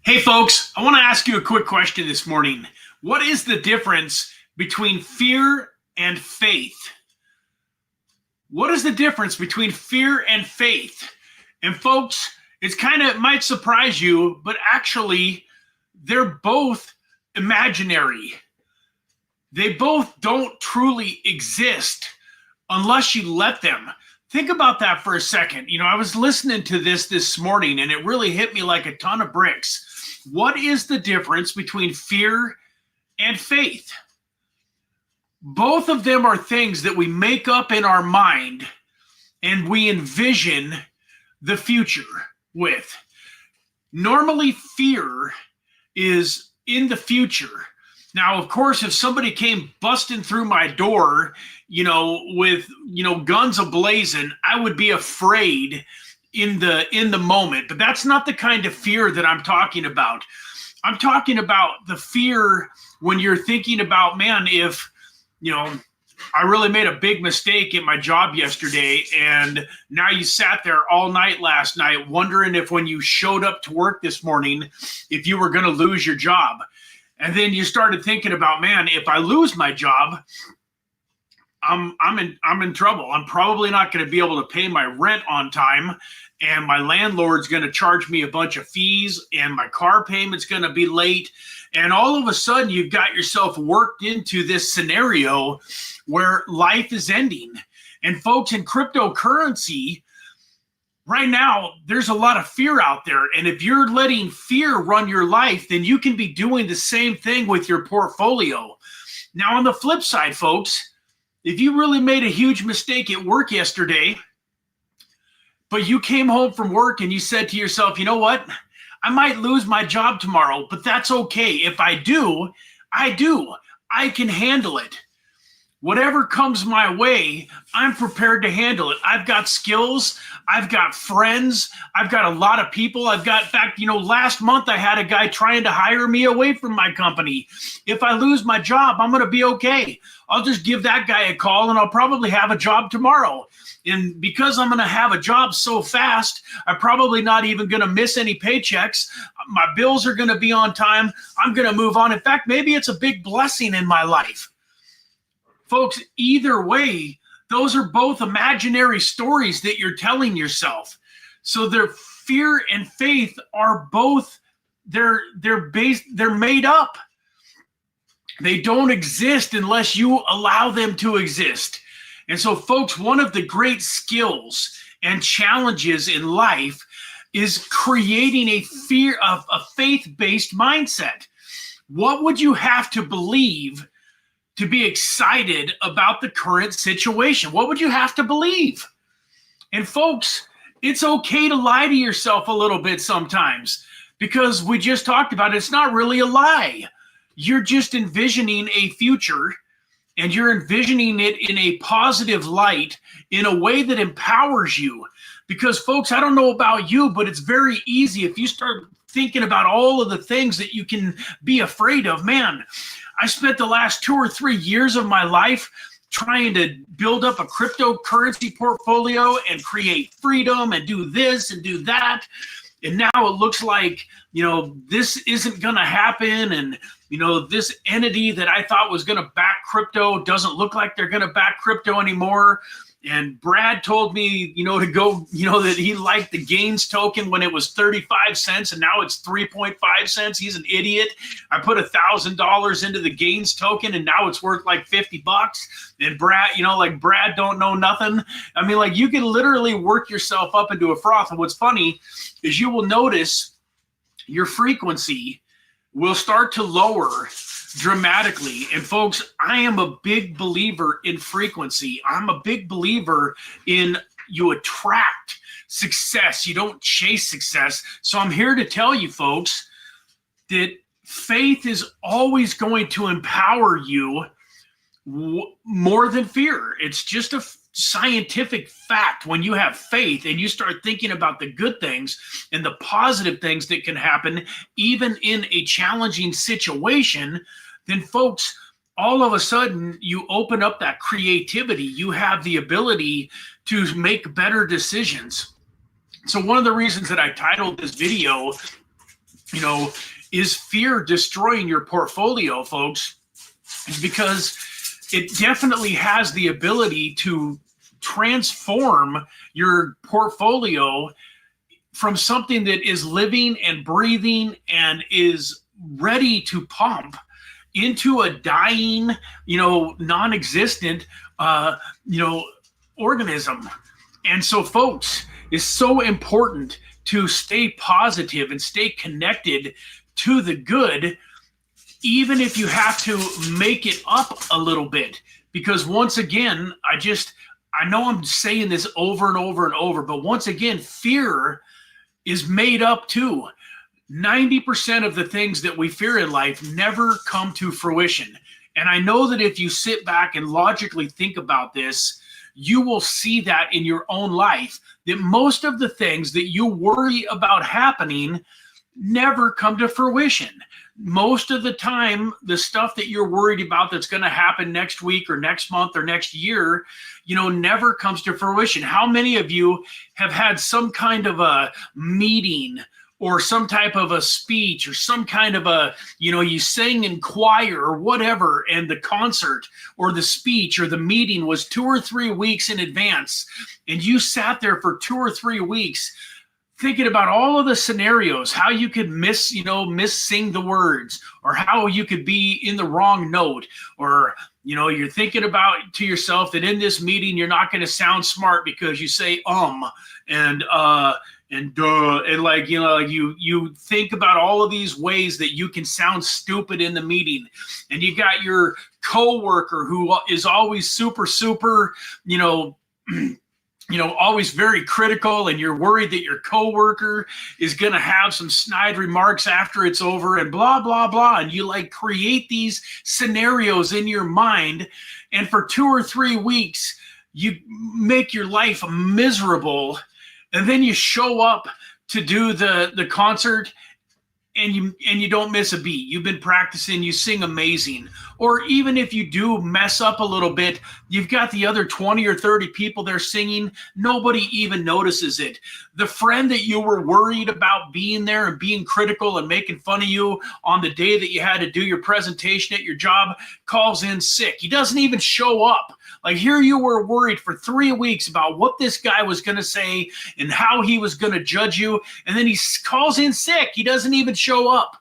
Hey folks, I want to ask you a quick question this morning. What is the difference between fear and faith? What is the difference between fear and faith? And folks, it might surprise you, but actually they're both imaginary. They both don't truly exist unless you let them. Think about that for a second. You know, I was listening to this morning and it really hit me like a ton of bricks. What is the difference between fear and faith? Both of them are things that we make up in our mind and we envision the future with. Normally, fear is in the future. Now, of course, if somebody came busting through my door, with, guns a-blazing, I would be afraid in the moment. But that's not the kind of fear that I'm talking about. I'm talking about the fear when you're thinking about, man, if, I really made a big mistake in my job yesterday, and now you sat there all night last night wondering if when you showed up to work this morning, if you were going to lose your job. And then you started thinking about, man, if I lose my job, I'm in trouble. I'm probably not going to be able to pay my rent on time, and my landlord's going to charge me a bunch of fees, and my car payment's going to be late. And all of a sudden, you've got yourself worked into this scenario where life is ending. And folks, in cryptocurrency, right now, there's a lot of fear out there. And if you're letting fear run your life, then you can be doing the same thing with your portfolio. Now, on the flip side, folks, if you really made a huge mistake at work yesterday, but you came home from work and you said to yourself, you know what? I might lose my job tomorrow, but that's okay. If I do. I can handle it. Whatever comes my way, I'm prepared to handle it. I've got skills. I've got friends. I've got a lot of people. In fact, last month I had a guy trying to hire me away from my company. If I lose my job, I'm going to be okay. I'll just give that guy a call and I'll probably have a job tomorrow. And because I'm going to have a job so fast, I'm probably not even going to miss any paychecks. My bills are going to be on time. I'm going to move on. In fact, maybe it's a big blessing in my life. Folks, either way, those are both imaginary stories that you're telling yourself. So their fear and faith are both, they're made up. They don't exist unless you allow them to exist. And so, folks, one of the great skills and challenges in life is creating a faith-based mindset. What would you have to believe to be excited about the current situation? What would you have to believe? And folks, it's okay to lie to yourself a little bit sometimes, because we just talked about it. It's not really a lie. You're just envisioning a future, and you're envisioning it in a positive light, in a way that empowers you. Because folks, I don't know about you, but it's very easy if you start thinking about all of the things that you can be afraid of. Man, I spent the last 2 or 3 years of my life trying to build up a cryptocurrency portfolio and create freedom and do this and do that. And now it looks like, this isn't going to happen. And, this entity that I thought was going to back crypto doesn't look like they're going to back crypto anymore. And Brad told me, to go, that he liked the gains token when it was 35 cents and now it's 3.5 cents. He's an idiot. I put $1,000 into the gains token and now it's worth like $50. And Brad, Brad don't know nothing. I mean, you can literally work yourself up into a froth. And what's funny is you will notice your frequency will start to lower dramatically. And folks, I am a big believer in frequency. I'm a big believer in you attract success. You don't chase success. So I'm here to tell you folks that faith is always going to empower you more than fear. It's just a scientific fact. When you have faith and you start thinking about the good things and the positive things that can happen, even in a challenging situation, then folks, all of a sudden you open up that creativity. You have the ability to make better decisions. So one of the reasons that I titled this video is fear destroying your portfolio, folks? It's because it definitely has the ability to transform your portfolio from something that is living and breathing and is ready to pump into a dying, non-existent, organism. And so, folks, it's so important to stay positive and stay connected to the good, even if you have to make it up a little bit. Because once again, I know I'm saying this over and over and over, but once again, fear is made up too. 90% of the things that we fear in life never come to fruition. And I know that if you sit back and logically think about this, you will see that in your own life, that most of the things that you worry about happening never come to fruition. Most of the time, the stuff that you're worried about that's going to happen next week or next month or next year, never comes to fruition. How many of you have had some kind of a meeting or some type of a speech or some kind of a, you sang in choir or whatever, and the concert or the speech or the meeting was 2 or 3 weeks in advance, and you sat there for 2 or 3 weeks thinking about all of the scenarios, how you could miss-sing the words, or how you could be in the wrong note, or you're thinking about to yourself that in this meeting you're not going to sound smart because you say and duh, and you think about all of these ways that you can sound stupid in the meeting, and you got your coworker who is always super, always very critical, and you're worried that your coworker is going to have some snide remarks after it's over and blah, blah, blah. And you create these scenarios in your mind. And for 2 or 3 weeks, you make your life miserable. And then you show up to do the concert, and you don't miss a beat. You've been practicing, you sing amazing. Or even if you do mess up a little bit, you've got the other 20 or 30 people there singing. Nobody even notices it. The friend that you were worried about being there and being critical and making fun of you on the day that you had to do your presentation at your job calls in sick. He doesn't even show up. Here you were worried for 3 weeks about what this guy was going to say and how he was going to judge you. And then he calls in sick. He doesn't even show up.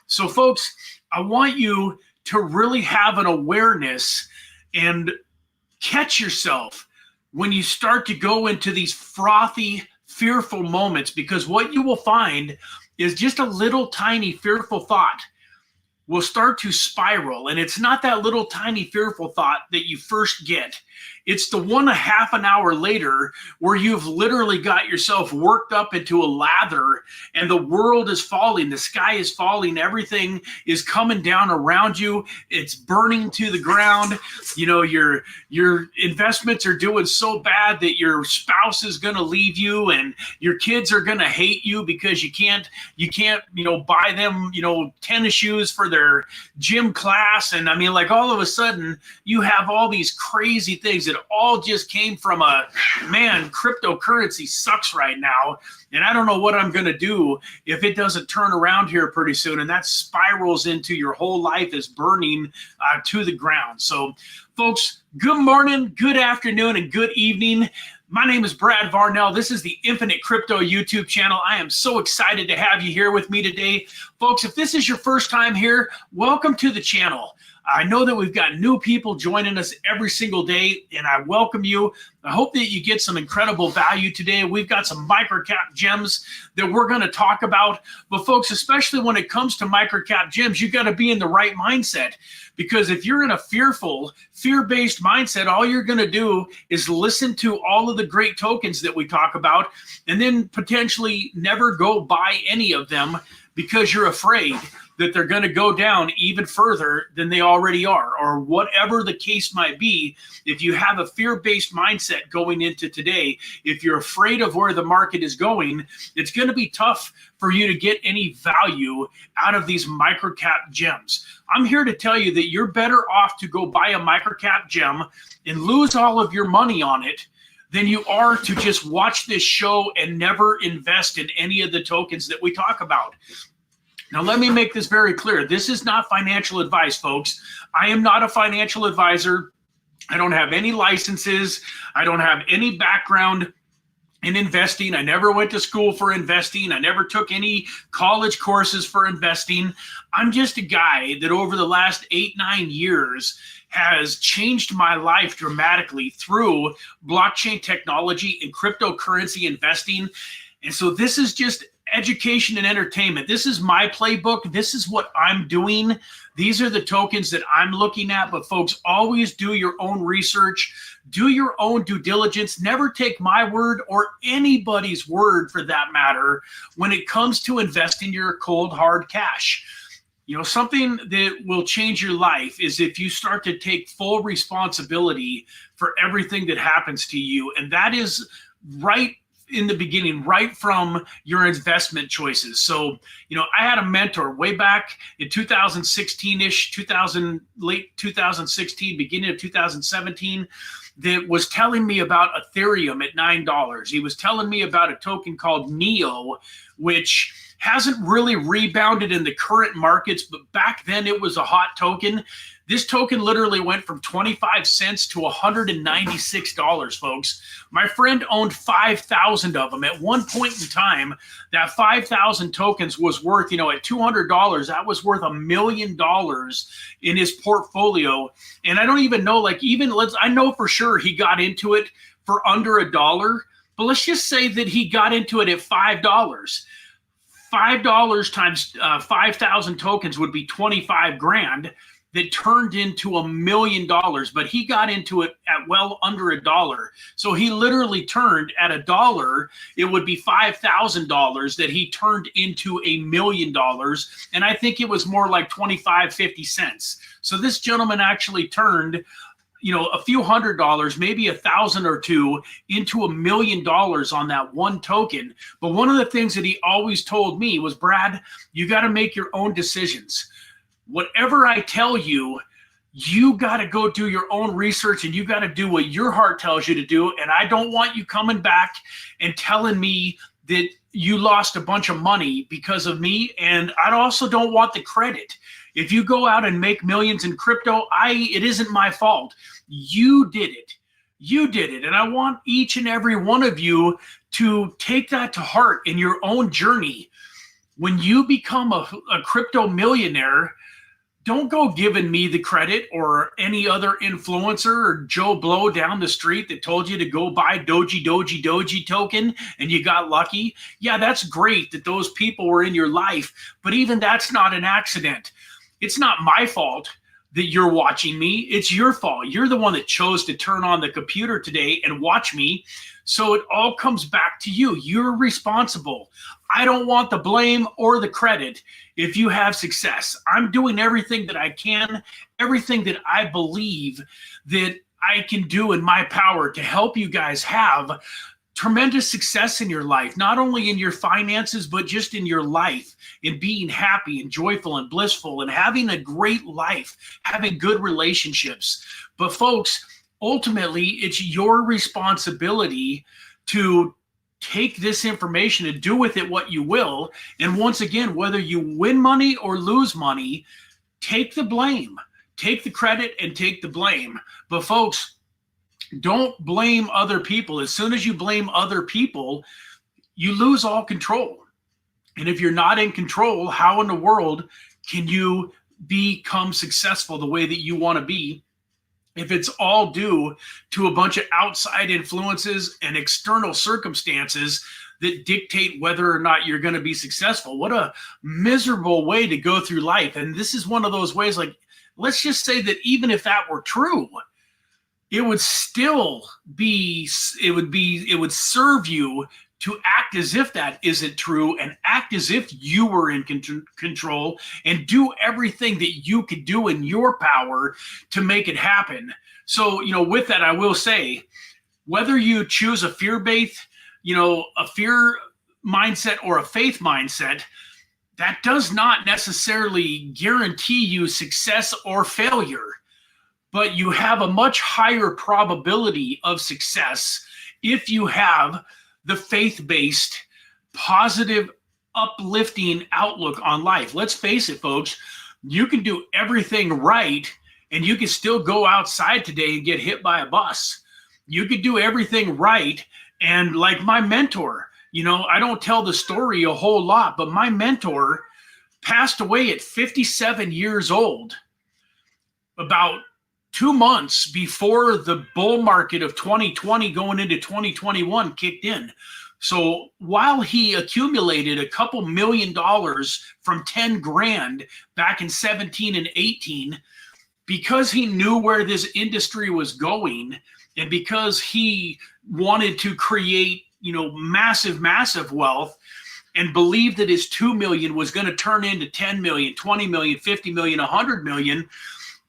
So folks, I want you to really have an awareness and catch yourself when you start to go into these frothy, fearful moments, because what you will find is just a little tiny fearful thought will start to spiral. And it's not that little tiny fearful thought that you first get. It's the one a half an hour later where you've literally got yourself worked up into a lather, and the world is falling, the sky is falling, everything is coming down around you, it's burning to the ground. Your investments are doing so bad that your spouse is going to leave you, and your kids are going to hate you because you can't buy them tennis shoes for their gym class. And all of a sudden you have all these crazy things that all just came from cryptocurrency sucks right now, and I don't know what I'm going to do if it doesn't turn around here pretty soon. And that spirals into your whole life is burning to the ground. So folks, good morning, good afternoon, and good evening. My name is Brad Varnell. This is the Infinite Crypto YouTube channel. I am so excited to have you here with me today. Folks, if this is your first time here, welcome to the channel. I know that we've got new people joining us every single day, and I welcome you. I hope that you get some incredible value today. We've got some microcap gems that we're going to talk about. But folks, especially when it comes to microcap gems, you've got to be in the right mindset. Because if you're in a fear-based mindset, all you're going to do is listen to all of the great tokens that we talk about, and then potentially never go buy any of them because you're afraid that they're going to go down even further than they already are, or whatever the case might be. If you have a fear-based mindset going into today, if you're afraid of where the market is going, it's going to be tough for you to get any value out of these microcap gems. I'm here to tell you that you're better off to go buy a microcap gem and lose all of your money on it than you are to just watch this show and never invest in any of the tokens that we talk about. Now, let me make this very clear. This is not financial advice, folks. I am not a financial advisor. I don't have any licenses. I don't have any background in investing. I never went to school for investing. I never took any college courses for investing. I'm just a guy that over the last 8-9 years has changed my life dramatically through blockchain technology and cryptocurrency investing. And so this is just education and entertainment. This is my playbook. This is what I'm doing. These are the tokens that I'm looking at. But folks, always do your own research. Do your own due diligence. Never take my word or anybody's word for that matter when it comes to investing your cold hard cash. You know, something that will change your life is if you start to take full responsibility for everything that happens to you. And that is right in the beginning, right from your investment choices. So, you know, I had a mentor way back in 2016-ish, late 2016, beginning of 2017, that was telling me about Ethereum at $9. He was telling me about a token called NEO, which hasn't really rebounded in the current markets, but back then it was a hot token. This token literally went from 25 cents to $196, folks. My friend owned 5,000 of them. At one point in time, that 5,000 tokens was worth, you know, at $200, that was worth $1 million in his portfolio. And I don't even know, like, I know for sure he got into it for under $1, but let's just say that he got into it at $5. $5 times 5,000 tokens would be 25 grand. That turned into $1 million, but he got into it at well under $1. So he literally turned at $1. It would be $5,000 that he turned into $1 million. And I think it was more like 25, 50 cents. So this gentleman actually turned, you know, a few $100s, maybe 1,000 or two, into $1 million on that one token. But one of the things that he always told me was, Brad, you got to make your own decisions. Whatever I tell you, you got to go do your own research and you got to do what your heart tells you to do. And I don't want you coming back and telling me that you lost a bunch of money because of me. And I also don't want the credit. If you go out and make millions in crypto, it isn't my fault. You did it. You did it. And I want each and every one of you to take that to heart in your own journey. When you become a crypto millionaire, don't go giving me the credit or any other influencer or Joe Blow down the street that told you to go buy Doji token and you got lucky. Yeah, that's great that those people were in your life, but even that's not an accident. It's not my fault that you're watching me. It's your fault. You're the one that chose to turn on the computer today and watch me. So it all comes back to you. You're responsible. I don't want the blame or the credit if you have success. I'm doing everything that I can, everything that I believe that I can do in my power to help you guys have tremendous success in your life, not only in your finances, but just in your life, in being happy and joyful and blissful and having a great life, having good relationships. But folks, ultimately, it's your responsibility to take this information and do with it what you will. And once again, whether you win money or lose money, take the blame, take the credit and take the blame. But folks, don't blame other people. As soon as you blame other people, you lose all control. And if you're not in control, how in the world can you become successful the way that you want to be if it's all due to a bunch of outside influences and external circumstances that dictate whether or not you're going to be successful? What a miserable way to go through life. And this is one of those ways, like, let's just say that even if that were true, it would still be, it would serve you to act as if that isn't true and act as if you were in control and do everything that you could do in your power to make it happen. So, you know, with that, I will say, whether you choose a fear-based, you know, a fear mindset or a faith mindset, that does not necessarily guarantee you success or failure, but you have a much higher probability of success if you have the faith-based, positive, uplifting outlook on life. Let's face it, folks, you can do everything right and you can still go outside today and get hit by a bus. You could do everything right. And like my mentor, you know, I don't tell the story a whole lot, but my mentor passed away at 57 years old, about 2 months before the bull market of 2020 going into 2021 kicked in. So while he accumulated a couple $1 million from 10 grand back in 17 and 18, because he knew where this industry was going and because he wanted to create, you know, massive, massive wealth and believed that his 2 million was going to turn into 10 million, 20 million, 50 million, 100 million,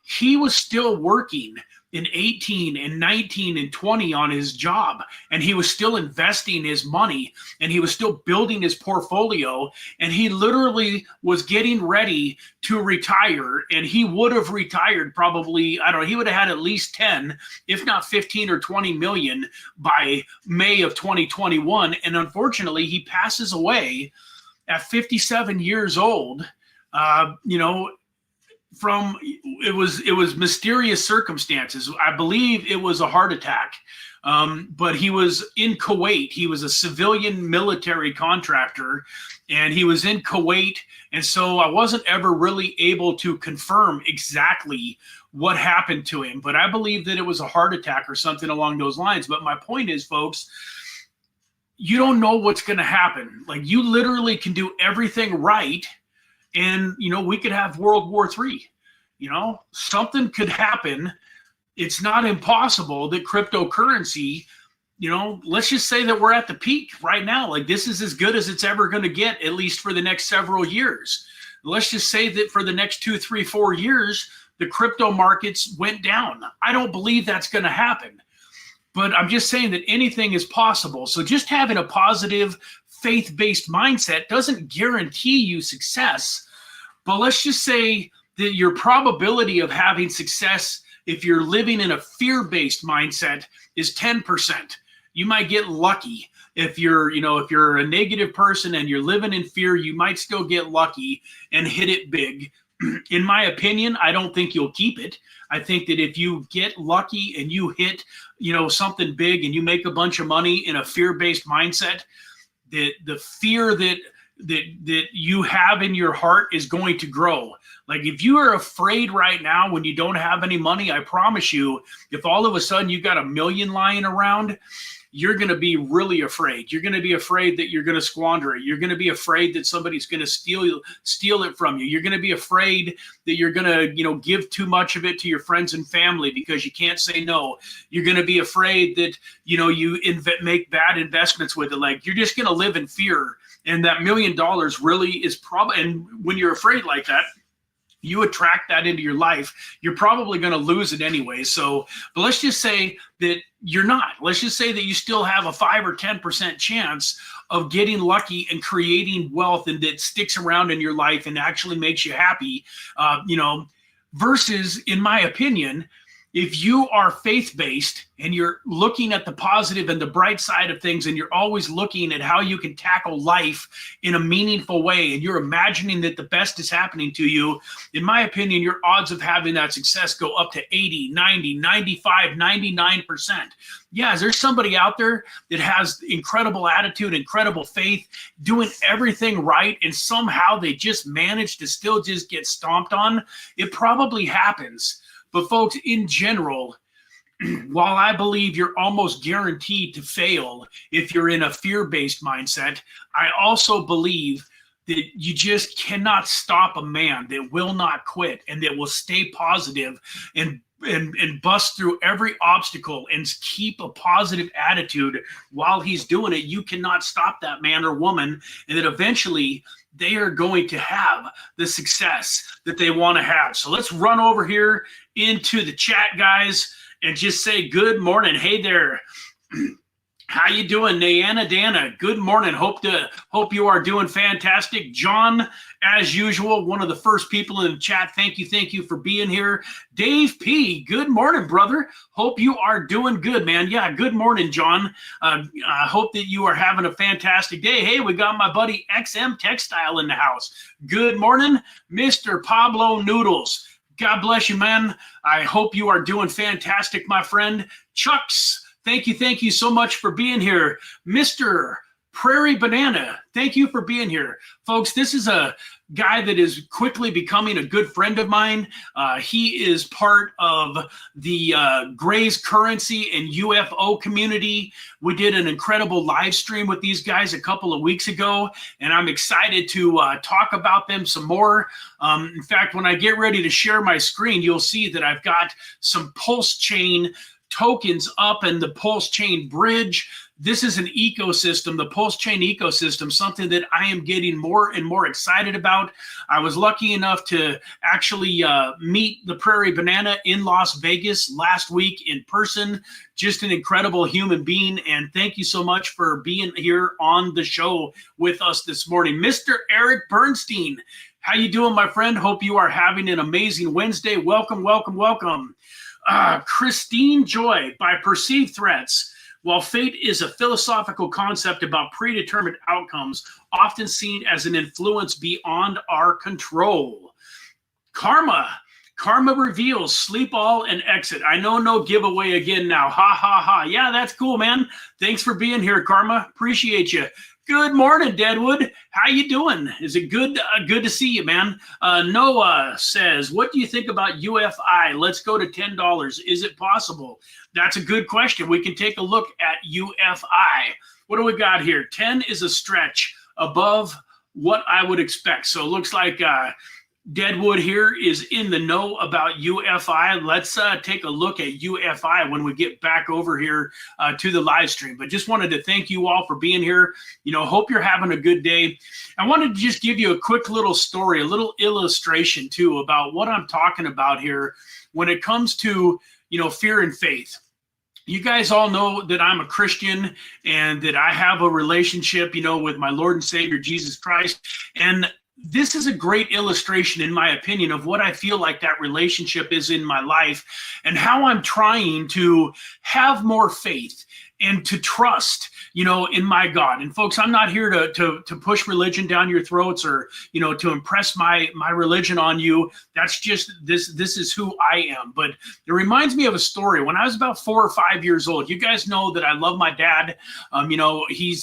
he was still working in 18 and 19 and 20 on his job, and he was still investing his money, and he was still building his portfolio, and he literally was getting ready to retire, and he would have retired probably, I don't know, he would have had at least 10, if not 15 or 20 million by May of 2021, and unfortunately, he passes away at 57 years old, you know, from it was mysterious circumstances. I believe it was a heart attack, but he was in Kuwait. He was a civilian military contractor, and he was in Kuwait, and so I wasn't ever really able to confirm exactly what happened to him, but I believe that it was a heart attack or something along those lines. But my point is, folks, you don't know what's going to happen. Like, you literally can do everything right, and, you know, we could have World War III. You know, something could happen. It's not impossible that cryptocurrency, you know, let's just say that we're at the peak right now. Like, this is as good as it's ever going to get, at least for the next several years. Let's just say that for the next 2, 3, 4 years, the crypto markets went down. I don't believe that's going to happen. But I'm just saying that anything is possible. So just having a positive, faith-based mindset doesn't guarantee you success. But let's just say that your probability of having success, if you're living in a fear-based mindset, is 10%. You might get lucky. If you're, you know, if you're a negative person and you're living in fear, you might still get lucky and hit it big. In my opinion, I don't think you'll keep it. I think that if you get lucky and you hit, you know, something big and you make a bunch of money in a fear-based mindset, that the fear that you have in your heart is going to grow. Like, if you are afraid right now when you don't have any money, I promise you, if all of a sudden you got $1 million lying around, you're going to be really afraid. You're going to be afraid that you're going to squander it. You're going to be afraid that somebody's going to steal it from you. You're going to be afraid that you're going to, you know, give too much of it to your friends and family because you can't say no. You're going to be afraid that, you know, you make bad investments with it. Like, you're just going to live in fear. And that $1 million really is probably, and when you're afraid like that, you attract that into your life, you're probably going to lose it anyway. So, but let's just say that you're not. Let's just say that you still have a 5 or 10% chance of getting lucky and creating wealth, and that sticks around in your life and actually makes you happy, you know, versus, in my opinion, if you are faith-based and you're looking at the positive and the bright side of things, and you're always looking at how you can tackle life in a meaningful way, and you're imagining that the best is happening to you, in my opinion, your odds of having that success go up to 80, 90, 95, 99%. Yeah, is there somebody out there that has incredible attitude, incredible faith, doing everything right, and somehow they just manage to still just get stomped on? It probably happens. But folks, in general, while I believe you're almost guaranteed to fail if you're in a fear-based mindset, I also believe that you just cannot stop a man that will not quit and that will stay positive and bust through every obstacle and keep a positive attitude while he's doing it. You cannot stop that man or woman, and that eventually they are going to have the success that they want to have. So let's run over here into the chat, guys, and just say good morning. Hey there. How you doing, Nayana Dana? Good morning. Hope you are doing fantastic. John, as usual, one of the first people in the chat. Thank you for being here. Dave P, good morning, brother. Hope you are doing good, man. Yeah, good morning, John. I hope that you are having a fantastic day. Hey, we got my buddy XM Textile in the house. Good morning, Mr. Pablo Noodles. God bless you, man. I hope you are doing fantastic, my friend. Chucks, thank you so much for being here. Mr. Prairie Banana, thank you for being here. Folks, this is a guy that is quickly becoming a good friend of mine. He is part of the Gray's Currency and UFO community. We did an incredible live stream with these guys a couple of weeks ago, and I'm excited to talk about them some more. In fact, when I get ready to share my screen, you'll see that I've got some PulseChain tokens up in the PulseChain bridge. This is an ecosystem, the PulseChain ecosystem, something that I am getting more and more excited about. I was lucky enough to actually meet the Prairie Banana in Las Vegas last week in person. Just an incredible human being, and thank you so much for being here on the show with us this morning. Mr. Eric Bernstein, how you doing, my friend? Hope you are having an amazing Wednesday. Welcome. Christine Joy, by Perceived Threats. While fate is a philosophical concept about predetermined outcomes, often seen as an influence beyond our control. Karma reveals, sleep all and exit. I know, no giveaway again now. Ha, ha, ha. Yeah, that's cool, man. Thanks for being here, Karma. Appreciate you. Good morning, Deadwood. How you doing? Is it good? Good to see you, man. Noah says, what do you think about UFI? Let's go to $10. Is it possible? That's a good question. We can take a look at UFI. What do we got here? 10 is a stretch above what I would expect. So it looks like Deadwood here is in the know about UFI. Let's take a look at UFI when we get back over here to the live stream. But just wanted to thank you all for being here. You know, hope you're having a good day. I wanted to just give you a quick little story, a little illustration too about what I'm talking about here when it comes to, you know, fear and faith. You guys all know that I'm a Christian and that I have a relationship, you know, with my Lord and Savior, Jesus Christ. And this is a great illustration, in my opinion, of what I feel like that relationship is in my life and how I'm trying to have more faith and to trust, you know, in my God. And folks, I'm not here to push religion down your throats or, you know, to impress my religion on you. That's just, this is who I am. But it reminds me of a story. When I was about 4 or 5 years old, you guys know that I love my dad. You know, he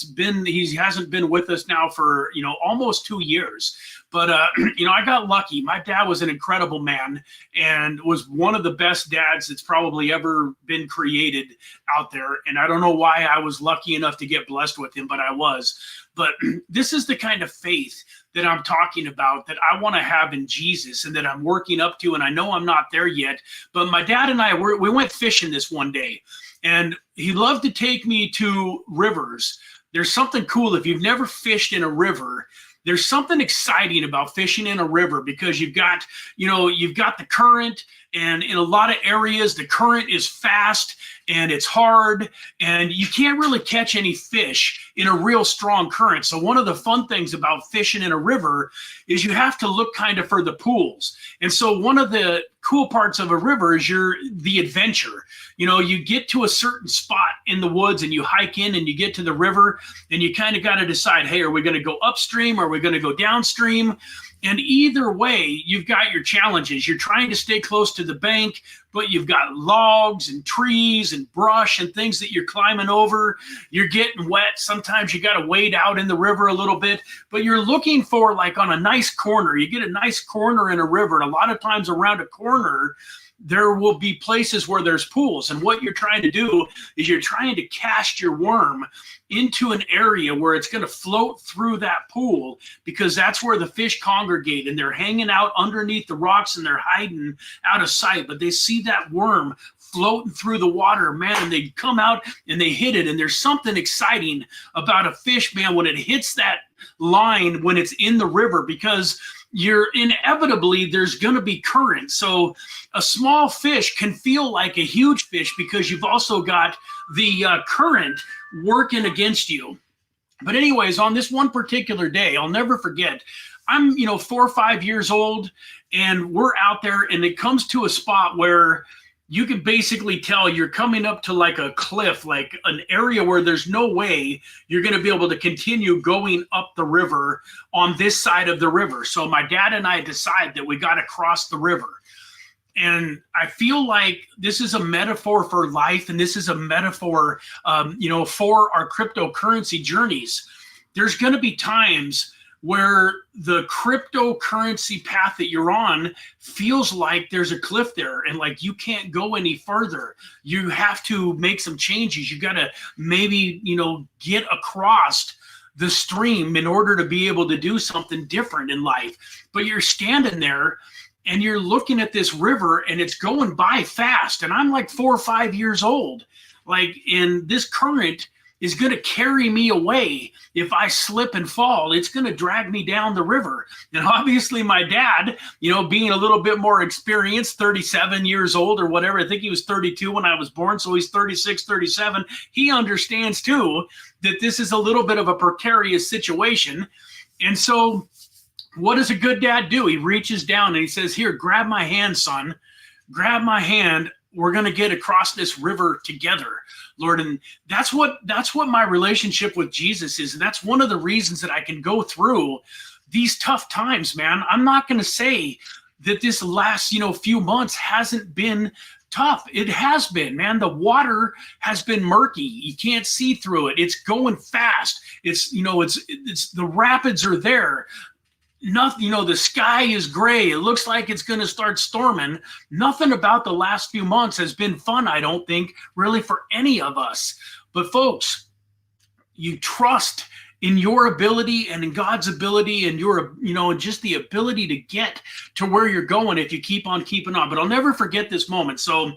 hasn't been with us now for, you know, almost 2 years. But, you know, I got lucky. My dad was an incredible man and was one of the best dads that's probably ever been created out there. And I don't know why I was lucky enough to get blessed with him, but I was. But this is the kind of faith that I'm talking about that I want to have in Jesus and that I'm working up to. And I know I'm not there yet. But my dad and I, we went fishing this one day. And he loved to take me to rivers. There's something cool. If you've never fished in a river, there's something exciting about fishing in a river because you've got the current, and in a lot of areas, the current is fast and it's hard and you can't really catch any fish in a real strong current. So one of the fun things about fishing in a river is you have to look kind of for the pools. And so one of the cool parts of a river is the adventure. You know, you get to a certain spot in the woods and you hike in and you get to the river and you kind of got to decide, hey, are we going to go upstream? Or are we going to go downstream? And either way, you've got your challenges. You're trying to stay close to the bank, but you've got logs and trees and brush and things that you're climbing over. You're getting wet. Sometimes you got to wade out in the river a little bit, but you're looking for, like, on a nice corner. You get a nice corner in a river, and a lot of times around a corner, there will be places where there's pools. And what you're trying to do is you're trying to cast your worm into an area where it's going to float through that pool, because that's where the fish congregate and they're hanging out underneath the rocks and they're hiding out of sight. But they see that worm floating through the water, man, and they come out and they hit it. And there's something exciting about a fish, man, when it hits that line, when it's in the river, because you're inevitably, there's going to be current. So a small fish can feel like a huge fish because you've also got the current working against you. But anyways, on this one particular day, I'll never forget, I'm, 4 or 5 years old, and we're out there, and it comes to a spot where you can basically tell you're coming up to like a cliff, like an area where there's no way you're going to be able to continue going up the river on this side of the river. So my dad and I decide that we got to cross the river. And I feel like this is a metaphor for life, and this is a metaphor, for our cryptocurrency journeys. There's going to be times where the cryptocurrency path that you're on feels like there's a cliff there, and like you can't go any further. You have to make some changes. You got to maybe, get across the stream in order to be able to do something different in life. But you're standing there, and you're looking at this river, and it's going by fast. And I'm like 4 or 5 years old. And this current is going to carry me away. If I slip and fall, it's going to drag me down the river. And obviously my dad, being a little bit more experienced, 37 years old or whatever, I think he was 32 when I was born, so he's 36, 37. He understands too that this is a little bit of a precarious situation. And so what does a good dad do? He reaches down and he says, here, grab my hand, son. Grab my hand. We're going to get across this river together, Lord. And that's what my relationship with Jesus is. And that's one of the reasons that I can go through these tough times, man. I'm not going to say that this last, few months hasn't been tough. It has been, man. The water has been murky. You can't see through it. It's going fast. It's the rapids are there. Nothing, the sky is gray. It looks like it's going to start storming. Nothing about the last few months has been fun, I don't think, really for any of us. But folks, you trust in your ability and in God's ability and your, just the ability to get to where you're going if you keep on keeping on. But I'll never forget this moment. So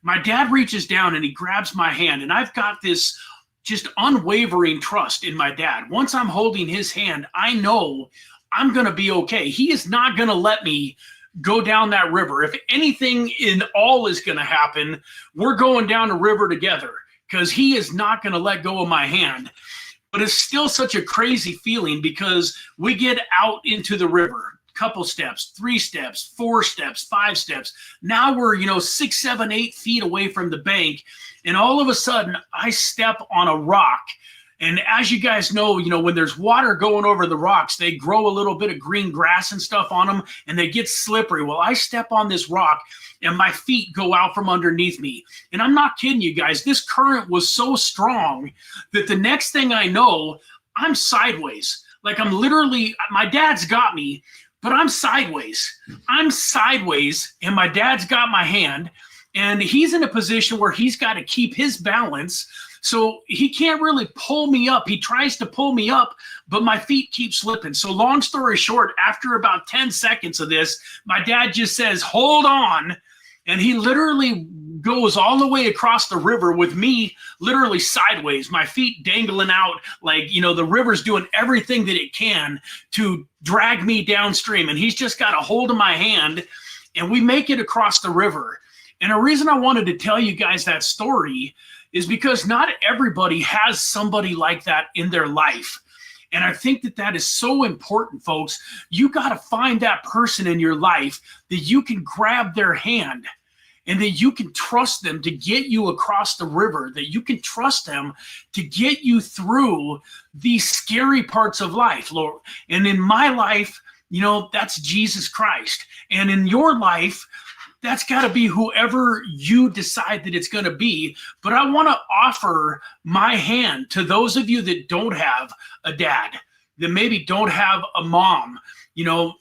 my dad reaches down and he grabs my hand, and I've got this just unwavering trust in my dad. Once I'm holding his hand, I know I'm going to be okay. He is not going to let me go down that river. If anything in all is going to happen, we're going down the river together, because he is not going to let go of my hand. But it's still such a crazy feeling, because we get out into the river, couple steps, 3 steps, 4 steps, 5 steps. Now we're, 6, 7, 8 feet away from the bank. And all of a sudden I step on a rock. And as you guys know, when there's water going over the rocks, they grow a little bit of green grass and stuff on them, and they get slippery. Well, I step on this rock, and my feet go out from underneath me. And I'm not kidding you guys. This current was so strong that the next thing I know, I'm sideways. Like I'm literally, my dad's got me, but I'm sideways. I'm sideways, and my dad's got my hand, and he's in a position where he's got to keep his balance. So he can't really pull me up. He tries to pull me up, but my feet keep slipping. So long story short, after about 10 seconds of this, my dad just says, hold on. And he literally goes all the way across the river with me literally sideways, my feet dangling out like, the river's doing everything that it can to drag me downstream. And he's just got a hold of my hand, and we make it across the river. And the reason I wanted to tell you guys that story is because not everybody has somebody like that in their life. And I think that is so important, folks. You got to find that person in your life that you can grab their hand and that you can trust them to get you across the river, that you can trust them to get you through these scary parts of life, Lord. And in my life, that's Jesus Christ. And in your life, that's got to be whoever you decide that it's going to be. But I want to offer my hand to those of you that don't have a dad, that maybe don't have a mom.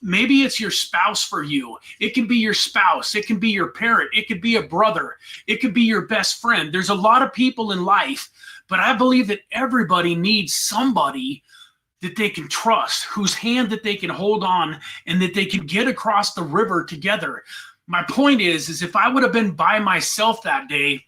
Maybe it's your spouse for you. It can be your spouse. It can be your parent. It could be a brother. It could be your best friend. There's a lot of people in life, but I believe that everybody needs somebody that they can trust, whose hand that they can hold on, and that they can get across the river together. My point is if I would have been by myself that day,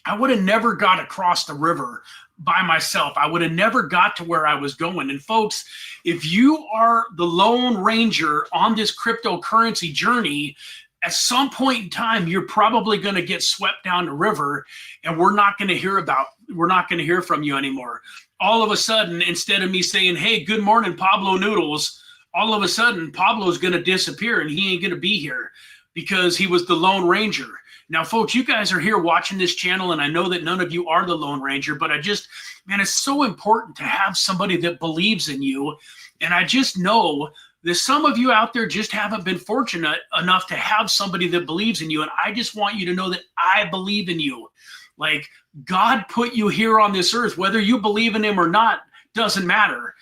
I would have never got across the river by myself. I would have never got to where I was going. And folks, if you are the Lone Ranger on this cryptocurrency journey, at some point in time, you're probably going to get swept down the river, and we're not going to hear from you anymore. All of a sudden, instead of me saying, hey, good morning, Pablo Noodles, all of a sudden, Pablo's going to disappear and he ain't going to be here because he was the Lone Ranger. Now, folks, you guys are here watching this channel, and I know that none of you are the Lone Ranger, but man, it's so important to have somebody that believes in you. And I just know that some of you out there just haven't been fortunate enough to have somebody that believes in you. And I just want you to know that I believe in you. Like, God put you here on this earth, whether you believe in him or not, doesn't matter.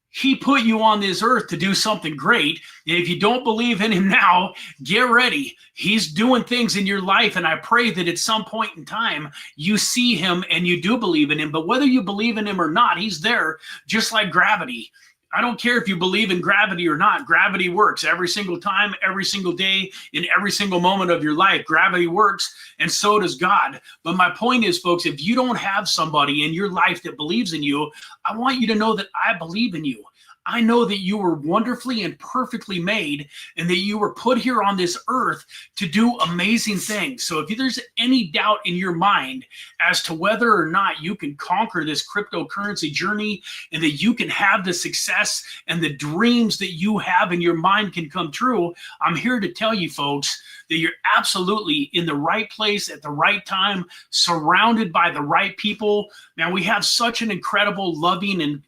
He put you on this earth to do something great. And if you don't believe in him now, get ready. He's doing things in your life. And I pray that at some point in time, you see him and you do believe in him. But whether you believe in him or not, he's there, just like gravity. I don't care if you believe in gravity or not. Gravity works every single time, every single day, in every single moment of your life. Gravity works, and so does God. But my point is, folks, if you don't have somebody in your life that believes in you, I want you to know that I believe in you. I know that you were wonderfully and perfectly made, and that you were put here on this earth to do amazing things. So if there's any doubt in your mind as to whether or not you can conquer this cryptocurrency journey, and that you can have the success and the dreams that you have in your mind can come true, I'm here to tell you, folks, that you're absolutely in the right place at the right time, surrounded by the right people. Man, we have such an incredible, loving, and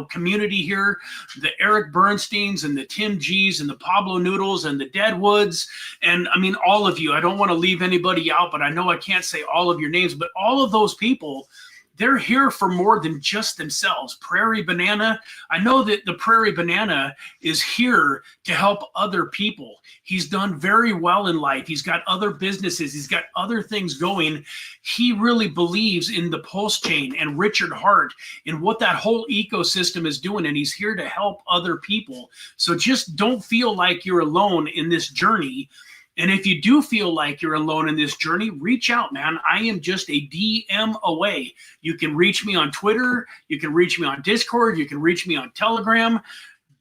community here. The Eric Bernsteins and the Tim G's and the Pablo Noodles and the Deadwoods. And I mean, all of you, I don't want to leave anybody out, but I know I can't say all of your names, but all of those people, they're here for more than just themselves. Prairie Banana, I know that the Prairie Banana is here to help other people. He's done very well in life. He's got other businesses. He's got other things going. He really believes in the PulseChain and Richard Hart and what that whole ecosystem is doing, and he's here to help other people. So just don't feel like you're alone in this journey. And if you do feel like you're alone in this journey, reach out, man. I am just a DM away. You can reach me on Twitter. You can reach me on Discord. You can reach me on Telegram.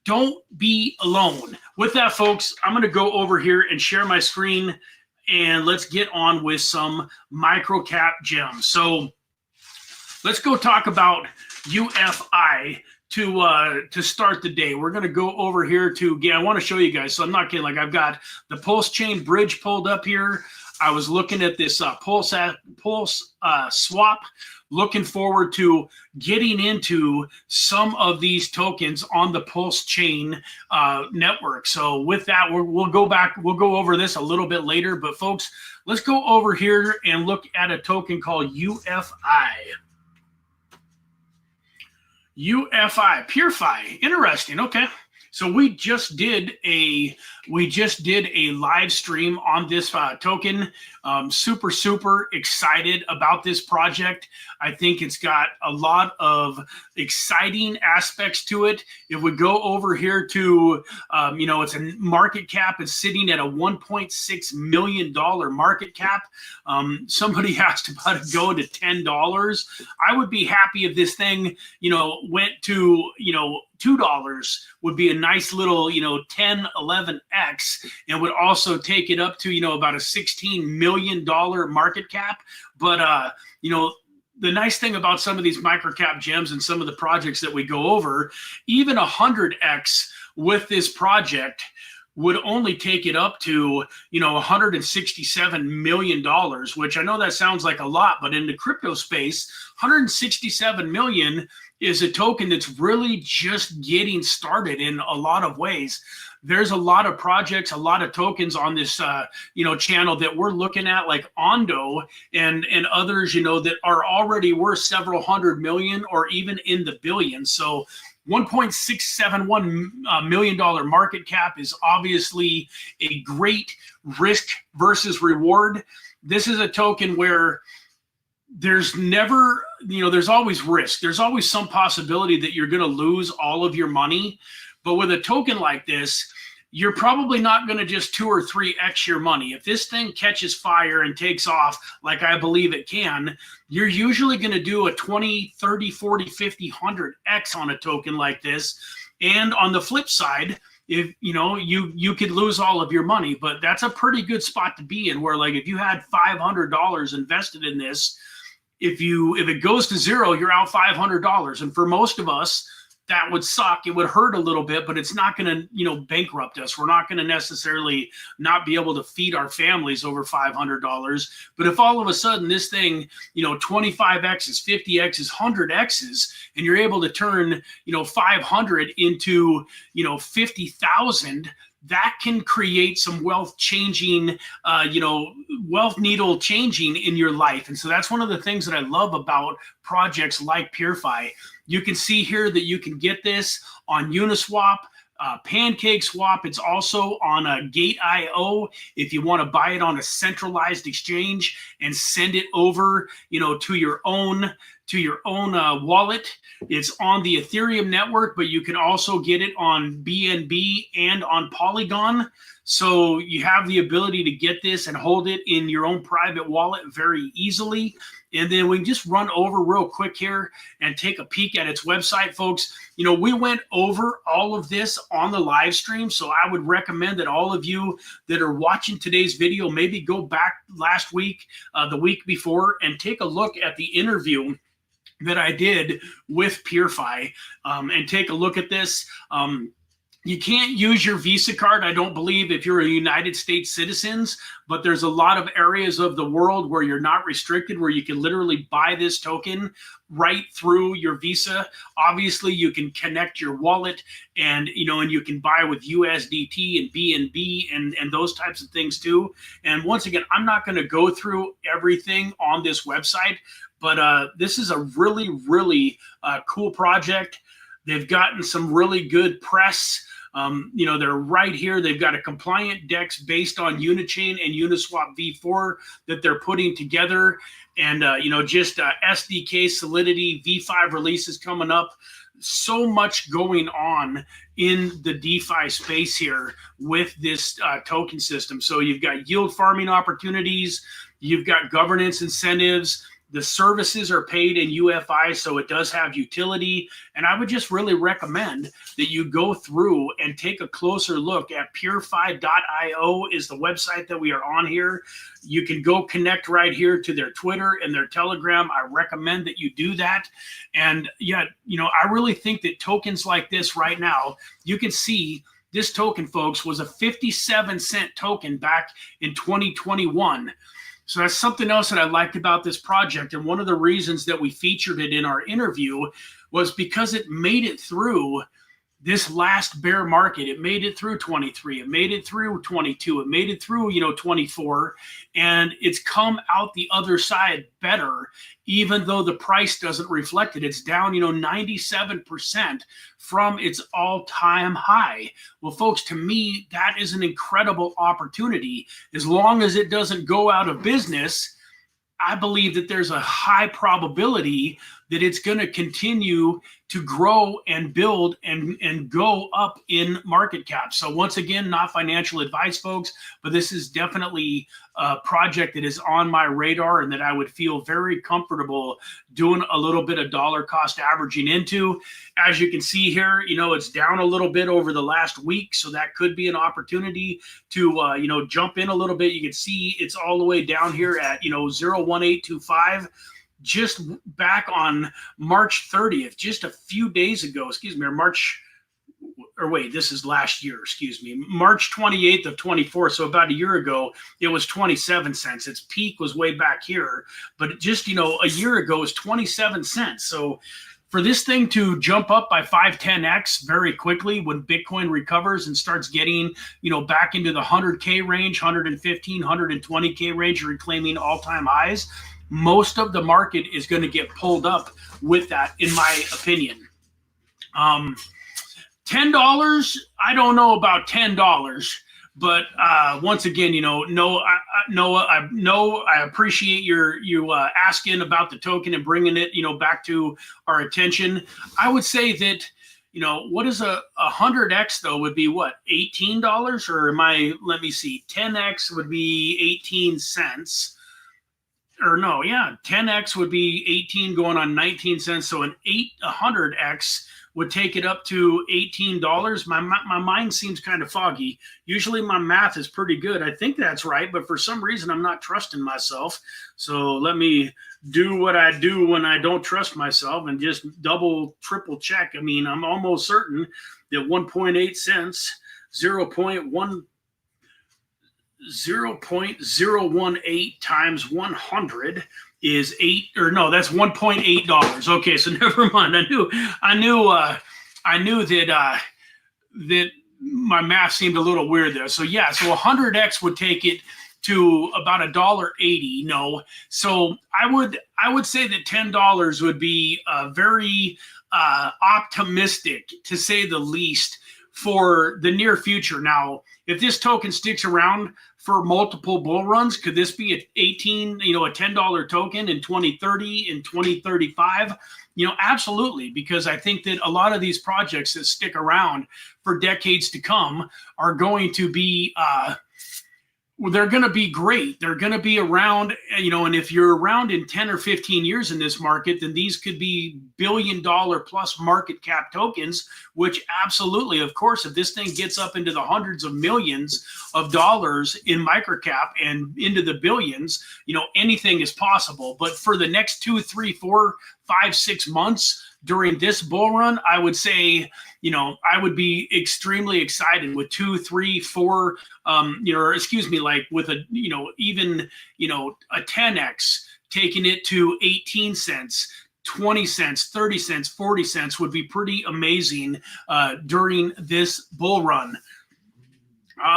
Don't be alone. With that, folks, I'm going to go over here and share my screen, and let's get on with some microcap gems. So let's go talk about UFI. To start the day, we're going to go over here to, I want to show you guys, so I'm not kidding, like I've got the PulseChain bridge pulled up here. I was looking at this Pulse swap, looking forward to getting into some of these tokens on the PulseChain network. So with that, we'll go over this a little bit later, but folks, let's go over here and look at a token called UFI. UFI, PureFi, interesting. Okay, so we just did a live stream on this token. Super excited about this project. I think it's got a lot of exciting aspects to it. If we go over here to, it's a market cap is sitting at a $1.6 million market cap. Somebody asked about it going to $10. I would be happy if this thing, went to, $2 would be a nice little, 10, 11x, and would also take it up to, about a $16 million market cap. But, the nice thing about some of these microcap gems and some of the projects that we go over, even 100x with this project would only take it up to, $167 million, which I know that sounds like a lot, but in the crypto space, 167 million is a token that's really just getting started in a lot of ways. There's a lot of projects, a lot of tokens on this, channel that we're looking at, like Ondo and others, that are already worth several hundred million or even in the billions. So $1.671 million market cap is obviously a great risk versus reward. This is a token where there's never, there's always risk. There's always some possibility that you're going to lose all of your money. But with a token like this, you're probably not going to just 2 or 3x your money. If this thing catches fire and takes off, like I believe it can, you're usually going to do a 20, 30, 40, 50, 100x on a token like this. And on the flip side, if you could lose all of your money, but that's a pretty good spot to be in, where like if you had $500 invested in this, if it goes to zero, you're out $500. And for most of us, that would suck. It would hurt a little bit, but it's not going to, bankrupt us. We're not going to necessarily not be able to feed our families over $500. But if all of a sudden this thing, 25x's, 50x's, 100x's, and you're able to turn, 500 into, 50,000, that can create some wealth changing, wealth needle changing in your life. And so that's one of the things that I love about projects like PureFi. You can see here that you can get this on Uniswap, PancakeSwap. It's also on Gate.io if you want to buy it on a centralized exchange and send it over, to your own wallet. It's on the Ethereum network, but you can also get it on BNB and on Polygon. So you have the ability to get this and hold it in your own private wallet very easily. And then we can just run over real quick here and take a peek at its website, folks. We went over all of this on the live stream, so I would recommend that all of you that are watching today's video maybe go back last week, the week before, and take a look at the interview that I did with PureFi, and take a look at this. You can't use your Visa card, I don't believe, if you're a United States citizen, but there's a lot of areas of the world where you're not restricted, where you can literally buy this token right through your Visa. Obviously, you can connect your wallet and you can buy with USDT and BNB and those types of things too. And once again, I'm not going to go through everything on this website, but this is a really, really cool project. They've gotten some really good press. They're right here. They've got a compliant DEX based on Unichain and Uniswap v4 that they're putting together. And, just SDK Solidity V5 releases coming up. So much going on in the DeFi space here with this token system. So you've got yield farming opportunities. You've got governance incentives. The services are paid in UFI, so it does have utility. And I would just really recommend that you go through and take a closer look at PureFi.io is the website that we are on here. You can go connect right here to their Twitter and their Telegram. I recommend that you do that. And yeah, I really think that tokens like this right now, you can see this token, folks, was a 57-cent token back in 2021. So that's something else that I liked about this project. And one of the reasons that we featured it in our interview was because it made it through this last bear market. It made it through 23. It made it through 22. It made it through, 24. And it's come out the other side better, even though the price doesn't reflect it. It's down, 97% from its all-time high. Well, folks, to me, that is an incredible opportunity. As long as it doesn't go out of business, I believe that there's a high probability that it's going to continue to grow and build and go up in market cap. So once again, not financial advice, folks, but this is definitely a project that is on my radar and that I would feel very comfortable doing a little bit of dollar cost averaging into. As you can see here, it's down a little bit over the last week, so that could be an opportunity to jump in a little bit. You can see it's all the way down here at 0.1825. Just back on March 30th, just a few days ago, this is last year, March 28th of 24. So about a year ago, it was 27 cents. Its peak was way back here, but just, a year ago was 27 cents. So for this thing to jump up by 5-10x very quickly when Bitcoin recovers and starts getting, back into the 100K range, 115, 120K range, reclaiming all-time highs, most of the market is going to get pulled up with that, in my opinion. $10, I don't know about $10, but once again, Noah, I appreciate you asking about the token and bringing it, back to our attention. I would say that, you know, what is a 100x though would be what, $18? Or let me see, 10x would be 18 cents. Or no, yeah, 10x would be 18 going on 19 cents. So 100x would take it up to $18. My mind seems kind of foggy. Usually my math is pretty good. I think that's right, but for some reason I'm not trusting myself. So let me do what I do when I don't trust myself and just double, triple check. I mean, I'm almost certain that 1.8 cents, 0.018 times 100 is that's $1.8. Okay, so never mind. I knew that that my math seemed a little weird there. So yeah, so 100x would take it to about $1.80. No, so I would say that $10 would be very optimistic, to say the least, for the near future. Now, if this token sticks around for multiple bull runs, could this be a $10 token in 2030, in 2035? Absolutely, because I think that a lot of these projects that stick around for decades to come are going to be they're going to be great. They're going to be around, and if you're around in 10 or 15 years in this market, then these could be billion-dollar plus market cap tokens, which absolutely, of course, if this thing gets up into the hundreds of millions of dollars in microcap and into the billions, anything is possible. But for the next 2, 3, 4, 5, 6 months during this bull run, I would say, I would be extremely excited with 2, 3, 4, like with a, even, a 10x, taking it to 18 cents, 20 cents, 30 cents, 40 cents would be pretty amazing during this bull run.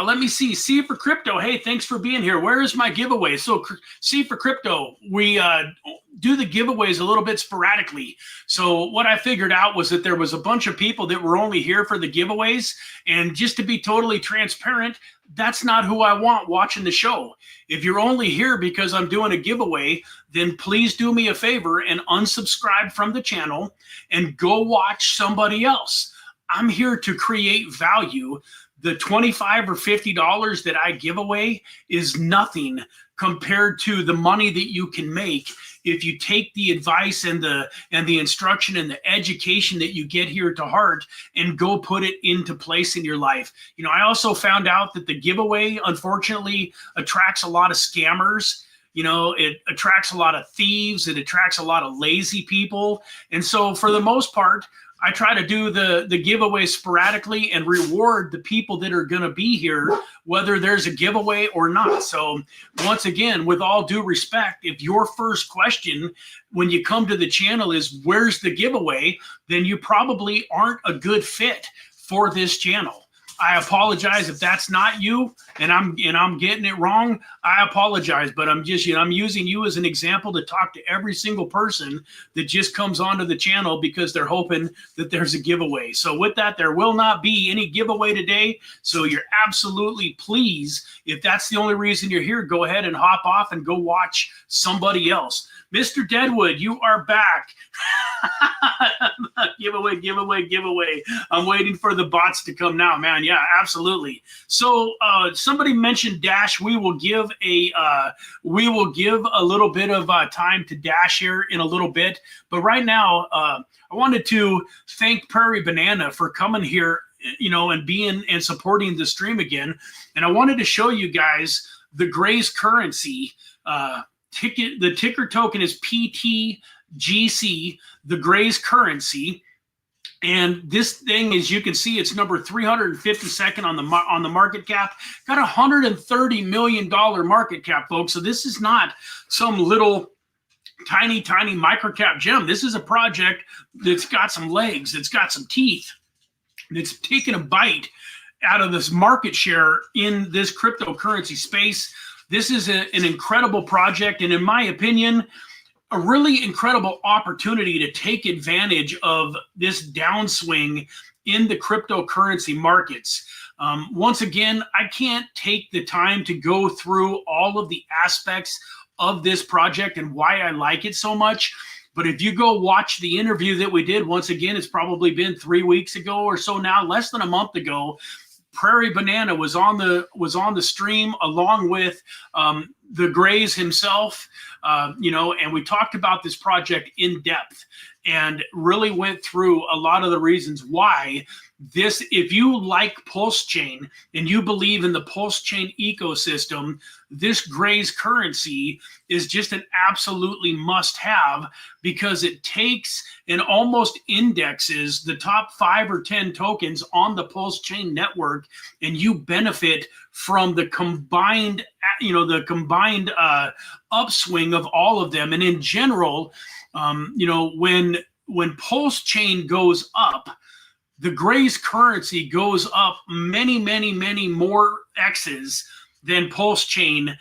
Let me see. C for Crypto. Hey, thanks for being here. Where is my giveaway? So C for Crypto, we do the giveaways a little bit sporadically. So what I figured out was that there was a bunch of people that were only here for the giveaways. And just to be totally transparent, that's not who I want watching the show. If you're only here because I'm doing a giveaway, then please do me a favor and unsubscribe from the channel and go watch somebody else. I'm here to create value. The $25 or $50 that I give away is nothing compared to the money that you can make if you take the advice and the instruction and the education that you get here to heart and go put it into place in your life. I also found out that the giveaway, unfortunately, attracts a lot of scammers. It attracts a lot of thieves. It attracts a lot of lazy people. And so for the most part, I try to do the giveaway sporadically and reward the people that are going to be here, whether there's a giveaway or not. So once again, with all due respect, if your first question when you come to the channel is where's the giveaway, then you probably aren't a good fit for this channel. I apologize if that's not you and I'm getting it wrong. I apologize, but I'm using you as an example to talk to every single person that just comes onto the channel because they're hoping that there's a giveaway. So with that, there will not be any giveaway today. So you're absolutely, please, if that's the only reason you're here, go ahead and hop off and go watch somebody else. Mr. Deadwood, you are back. Giveaway. I'm waiting for the bots to come now, man. Yeah, absolutely. So somebody mentioned Dash. We will give a little bit of time to Dash here in a little bit. But right now, I wanted to thank Prairie Banana for coming here, and being and supporting the stream again. And I wanted to show you guys the Gray's currency. The ticker token is PTGC, the Gray's currency. And this thing, as you can see, it's number 352nd on the market cap. Got $130 million market cap, folks. So this is not some little tiny microcap gem. This is a project that's got some legs, that's got some teeth, that's taken a bite out of this market share in this cryptocurrency space. This is an incredible project, and in my opinion, a really incredible opportunity to take advantage of this downswing in the cryptocurrency markets. Once again, I can't take the time to go through all of the aspects of this project and why I like it so much. But if you go watch the interview that we did, once again, it's probably been 3 weeks ago or so now, less than a month ago. Prairie Banana was on the stream along with the Grays himself, and we talked about this project in depth and really went through a lot of the reasons why this, if you like PulseChain and you believe in the PulseChain ecosystem, this Grays currency is just an absolutely must-have, because it takes and almost indexes the top 5 or 10 tokens on the PulseChain network, and you benefit from the combined, upswing of all of them. And in general, when PulseChain goes up, the Grays currency goes up many, many, many more X's than PulseChain,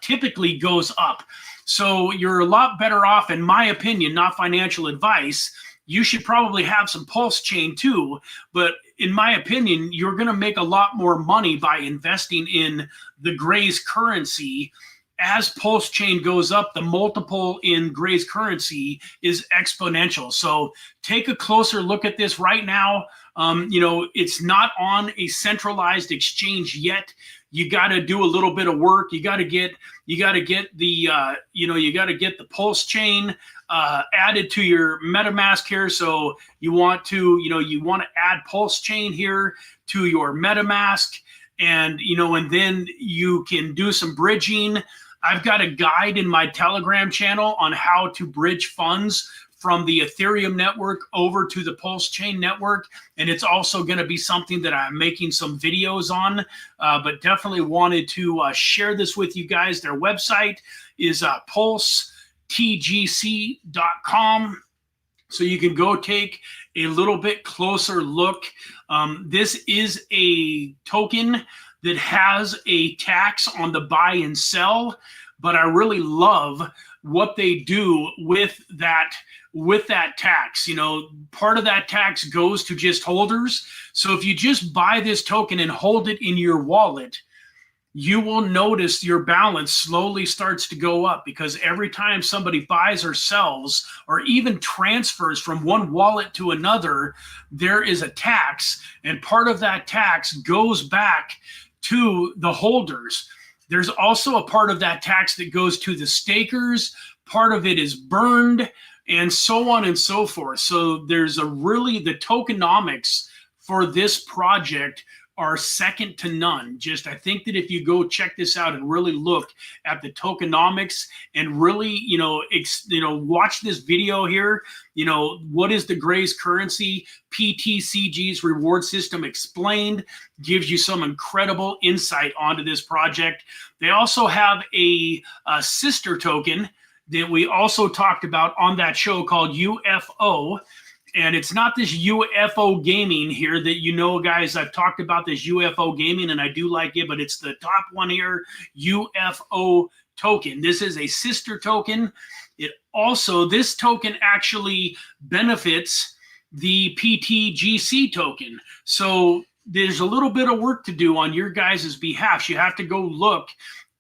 typically goes up. So you're a lot better off, in my opinion, not financial advice. You should probably have some PulseChain too, but in my opinion, you're going to make a lot more money by investing in the Grays currency. As PulseChain goes up, the multiple in Grays currency is exponential. So take a closer look at this right now. It's not on a centralized exchange yet. You got to do a little bit of work. You got to get the PulseChain added to your MetaMask here. So you want to add PulseChain here to your MetaMask, and then you can do some bridging. I've got a guide in my Telegram channel on how to bridge funds from the Ethereum network over to the PulseChain network. And it's also going to be something that I'm making some videos on, but definitely wanted to share this with you guys. Their website is pulsetgc.com. So you can go take a little bit closer look. This is a token that has a tax on the buy and sell, but I really love what they do with that tax. Part of that tax goes to just holders. So if you just buy this token and hold it in your wallet, you will notice your balance slowly starts to go up, because every time somebody buys or sells or even transfers from one wallet to another, there is a tax, and part of that tax goes back to the holders. There's also a part of that tax that goes to the stakers. Part of it is burned, and so on and so forth. So there's the tokenomics for this project are second to none. I think that if you go check this out and really look at the tokenomics and really, watch this video here, what is the Grays currency? PTCG's reward system explained, gives you some incredible insight onto this project. They also have a sister token that we also talked about on that show called UFO. And it's not this UFO gaming here that, guys, I've talked about this UFO gaming and I do like it, but it's the top one here, UFO token. This is a sister token. This token actually benefits the PTGC token. So there's a little bit of work to do on your guys' behalf. You have to go look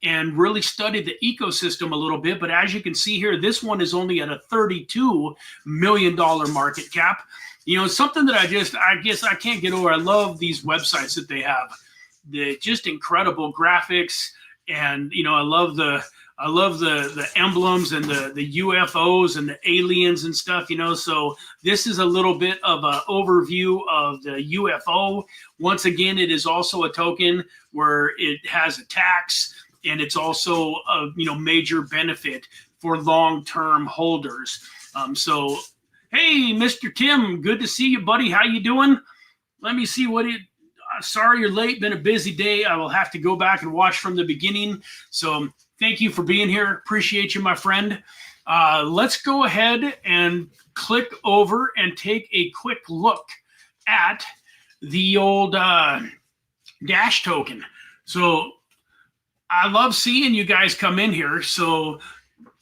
and really study the ecosystem a little bit. But as you can see here, this one is only at a $32 million market cap. Something that I guess I can't get over. I love these websites that they have. They're just incredible graphics. And, I love the emblems and the UFOs and the aliens and stuff, So this is a little bit of an overview of the UFO. Once again, it is also a token where it has a tax, and it's also a major benefit for long-term holders. So, hey, Mr. Tim, good to see you, buddy. How you doing? Let me see sorry you're late. Been a busy day. I will have to go back and watch from the beginning. So thank you for being here. Appreciate you, my friend. Let's go ahead and click over and take a quick look at the old Dash token. So I love seeing you guys come in here. So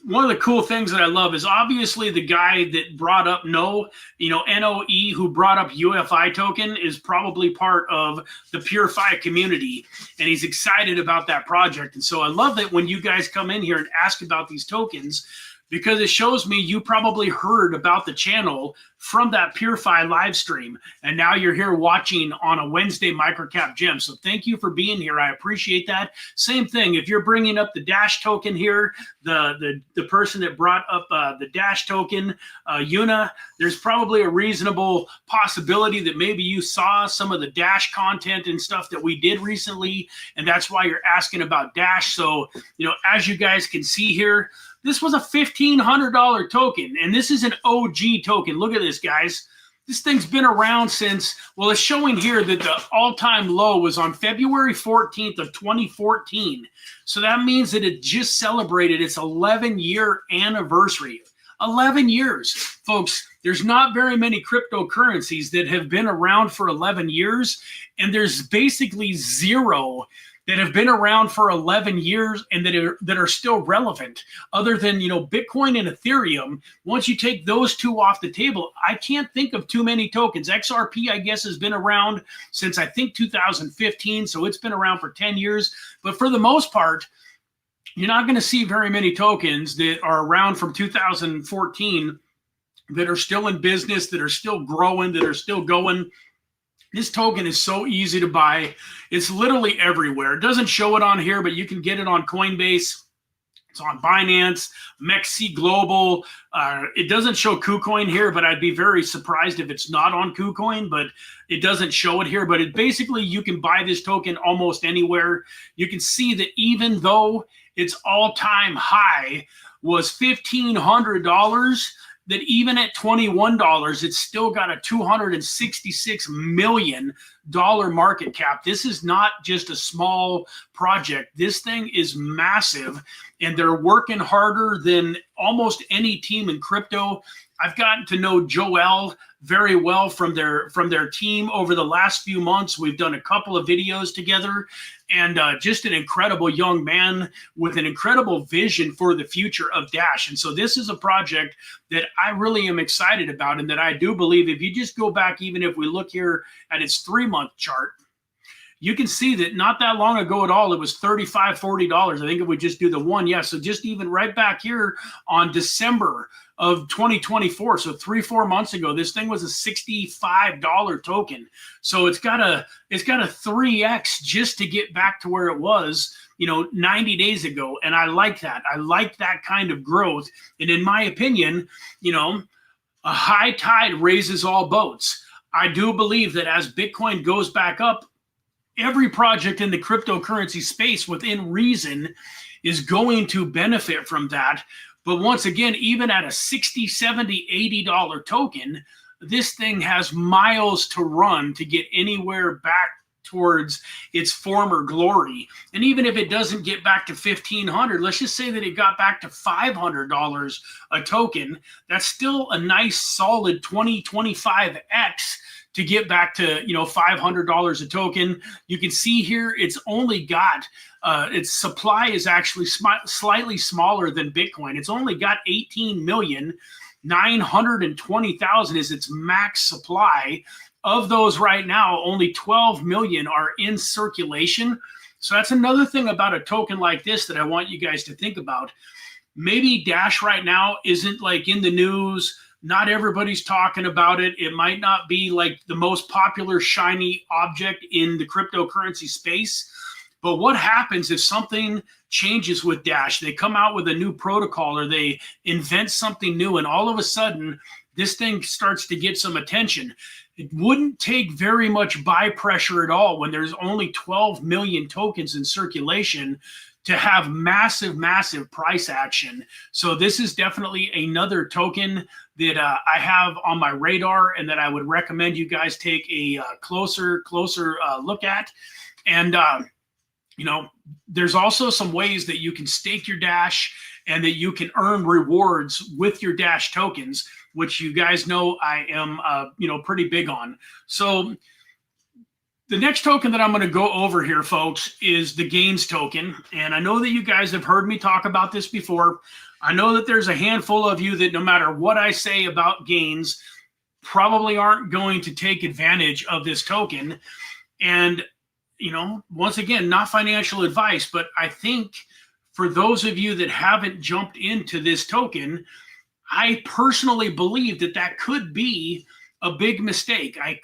one of the cool things that I love is obviously the guy that brought up NOE, who brought up UFI token, is probably part of the Purify community, and he's excited about that project. And so I love that when you guys come in here and ask about these tokens, because it shows me you probably heard about the channel from that PureFi live stream, and now you're here watching on a Wednesday Microcap Gem. So thank you for being here. I appreciate that. Same thing, if you're bringing up the Dash token here, the person that brought up the Dash token, Yuna, there's probably a reasonable possibility that maybe you saw some of the Dash content and stuff that we did recently, and that's why you're asking about Dash. So, you know, as you guys can see here, this was a $1,500 token, and this is an OG token. Look at this, guys. This thing's been around since, well, it's showing here that the all-time low was on February 14th of 2014. So that means that it just celebrated its 11-year anniversary. 11 years. Folks, there's not very many cryptocurrencies that have been around for 11 years, and there's basically zero that have been around for 11 years and that are still relevant, other than, you know, Bitcoin and Ethereum. Once you take those two off the table, I can't think of too many tokens. XRP, I guess, has been around since, I think, 2015, so it's been around for 10 years. But for the most part, you're not going to see very many tokens that are around from 2014 that are still in business, that are still growing, that are still going. This token is so easy to buy. It's literally everywhere. It doesn't show it on here, but you can get it on Coinbase. It's on Binance, MEXC Global. It doesn't show KuCoin here, but I'd be very surprised if it's not on KuCoin, but it doesn't show it here. But it basically, you can buy this token almost anywhere. You can see that even though its all-time high was $1,500, that even at $21, it's still got a $266 million market cap. This is not just a small project. This thing is massive, and they're working harder than almost any team in crypto. I've gotten to know Joel very well from their team over the last few months. We've done a couple of videos together, and just an incredible young man with an incredible vision for the future of Dash. And so this is a project that I really am excited about, and that I do believe, if you just go back, even if we look here at its 3-month chart, you can see that not that long ago at all, it was $35, $40. I think if we just do the one, yeah. So just even right back here on December of 2024, so 3-4 months ago, this thing was a $65 token. So it's got a 3x just to get back to where it was, you know, 90 days ago. And I like that. I like that kind of growth. And in my opinion, you know, a high tide raises all boats. I do believe that as Bitcoin goes back up, every project in the cryptocurrency space within reason is going to benefit from that. But once again, even at a $60, $70, $80 token, this thing has miles to run to get anywhere back towards its former glory. And even if it doesn't get back to $1,500, let's just say that it got back to $500 a token, that's still a nice solid 25x to get back to, you know, $500 a token. You can see here it's only got its supply is actually slightly smaller than Bitcoin. It's only got 18,920,000 is its max supply. Of those right now, only 12 million are in circulation. So that's another thing about a token like this that I want you guys to think about. Maybe Dash right now isn't like in the news. Not everybody's talking about it. It might not be like the most popular shiny object in the cryptocurrency space. But what happens if something changes with Dash? They come out with a new protocol, or they invent something new, and all of a sudden this thing starts to get some attention. It wouldn't take very much buy pressure at all when there's only 12 million tokens in circulation to have massive, massive price action. So this is definitely another token that I have on my radar, and that I would recommend you guys take a closer look at. And you know, there's also some ways that you can stake your Dash and that you can earn rewards with your Dash tokens, which you guys know I am, you know, pretty big on. So the next token that I'm going to go over here, folks, is the Gains token. And I know that you guys have heard me talk about this before. I know that there's a handful of you that no matter what I say about Gains, probably aren't going to take advantage of this token. And, you know, once again, not financial advice, but I think for those of you that haven't jumped into this token, I personally believe that that could be a big mistake. I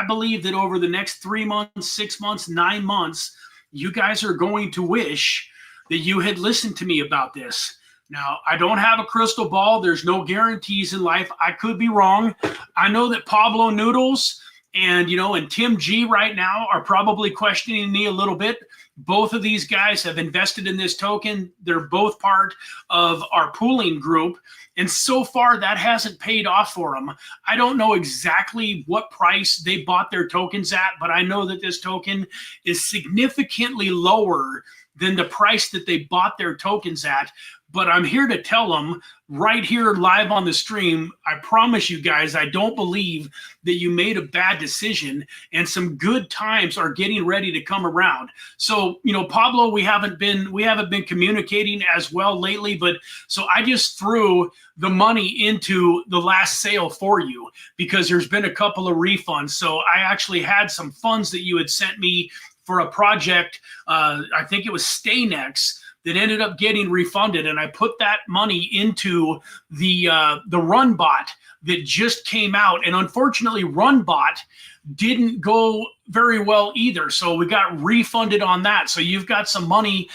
believe that over the next 3 months, 6 months, 9 months, you guys are going to wish that you had listened to me about this. Now, I don't have a crystal ball. There's no guarantees in life. I could be wrong. I know that Pablo Noodles and Tim G right now are probably questioning me a little bit. Both of these guys have invested in this token. They're both part of our pooling group. And so far, that hasn't paid off for them. I don't know exactly what price they bought their tokens at, but I know that this token is significantly lower than the price that they bought their tokens at. But I'm here to tell them right here live on the stream, I promise you guys, I don't believe that you made a bad decision, and some good times are getting ready to come around. So, Pablo, we haven't been communicating as well lately, but so I just threw the money into the last sale for you because there's been a couple of refunds. So I actually had some funds that you had sent me for a project. I think it was StayNext, that ended up getting refunded, and I put that money into the RunBot that just came out, and unfortunately RunBot didn't go very well either, so we got refunded on that. So you've got some money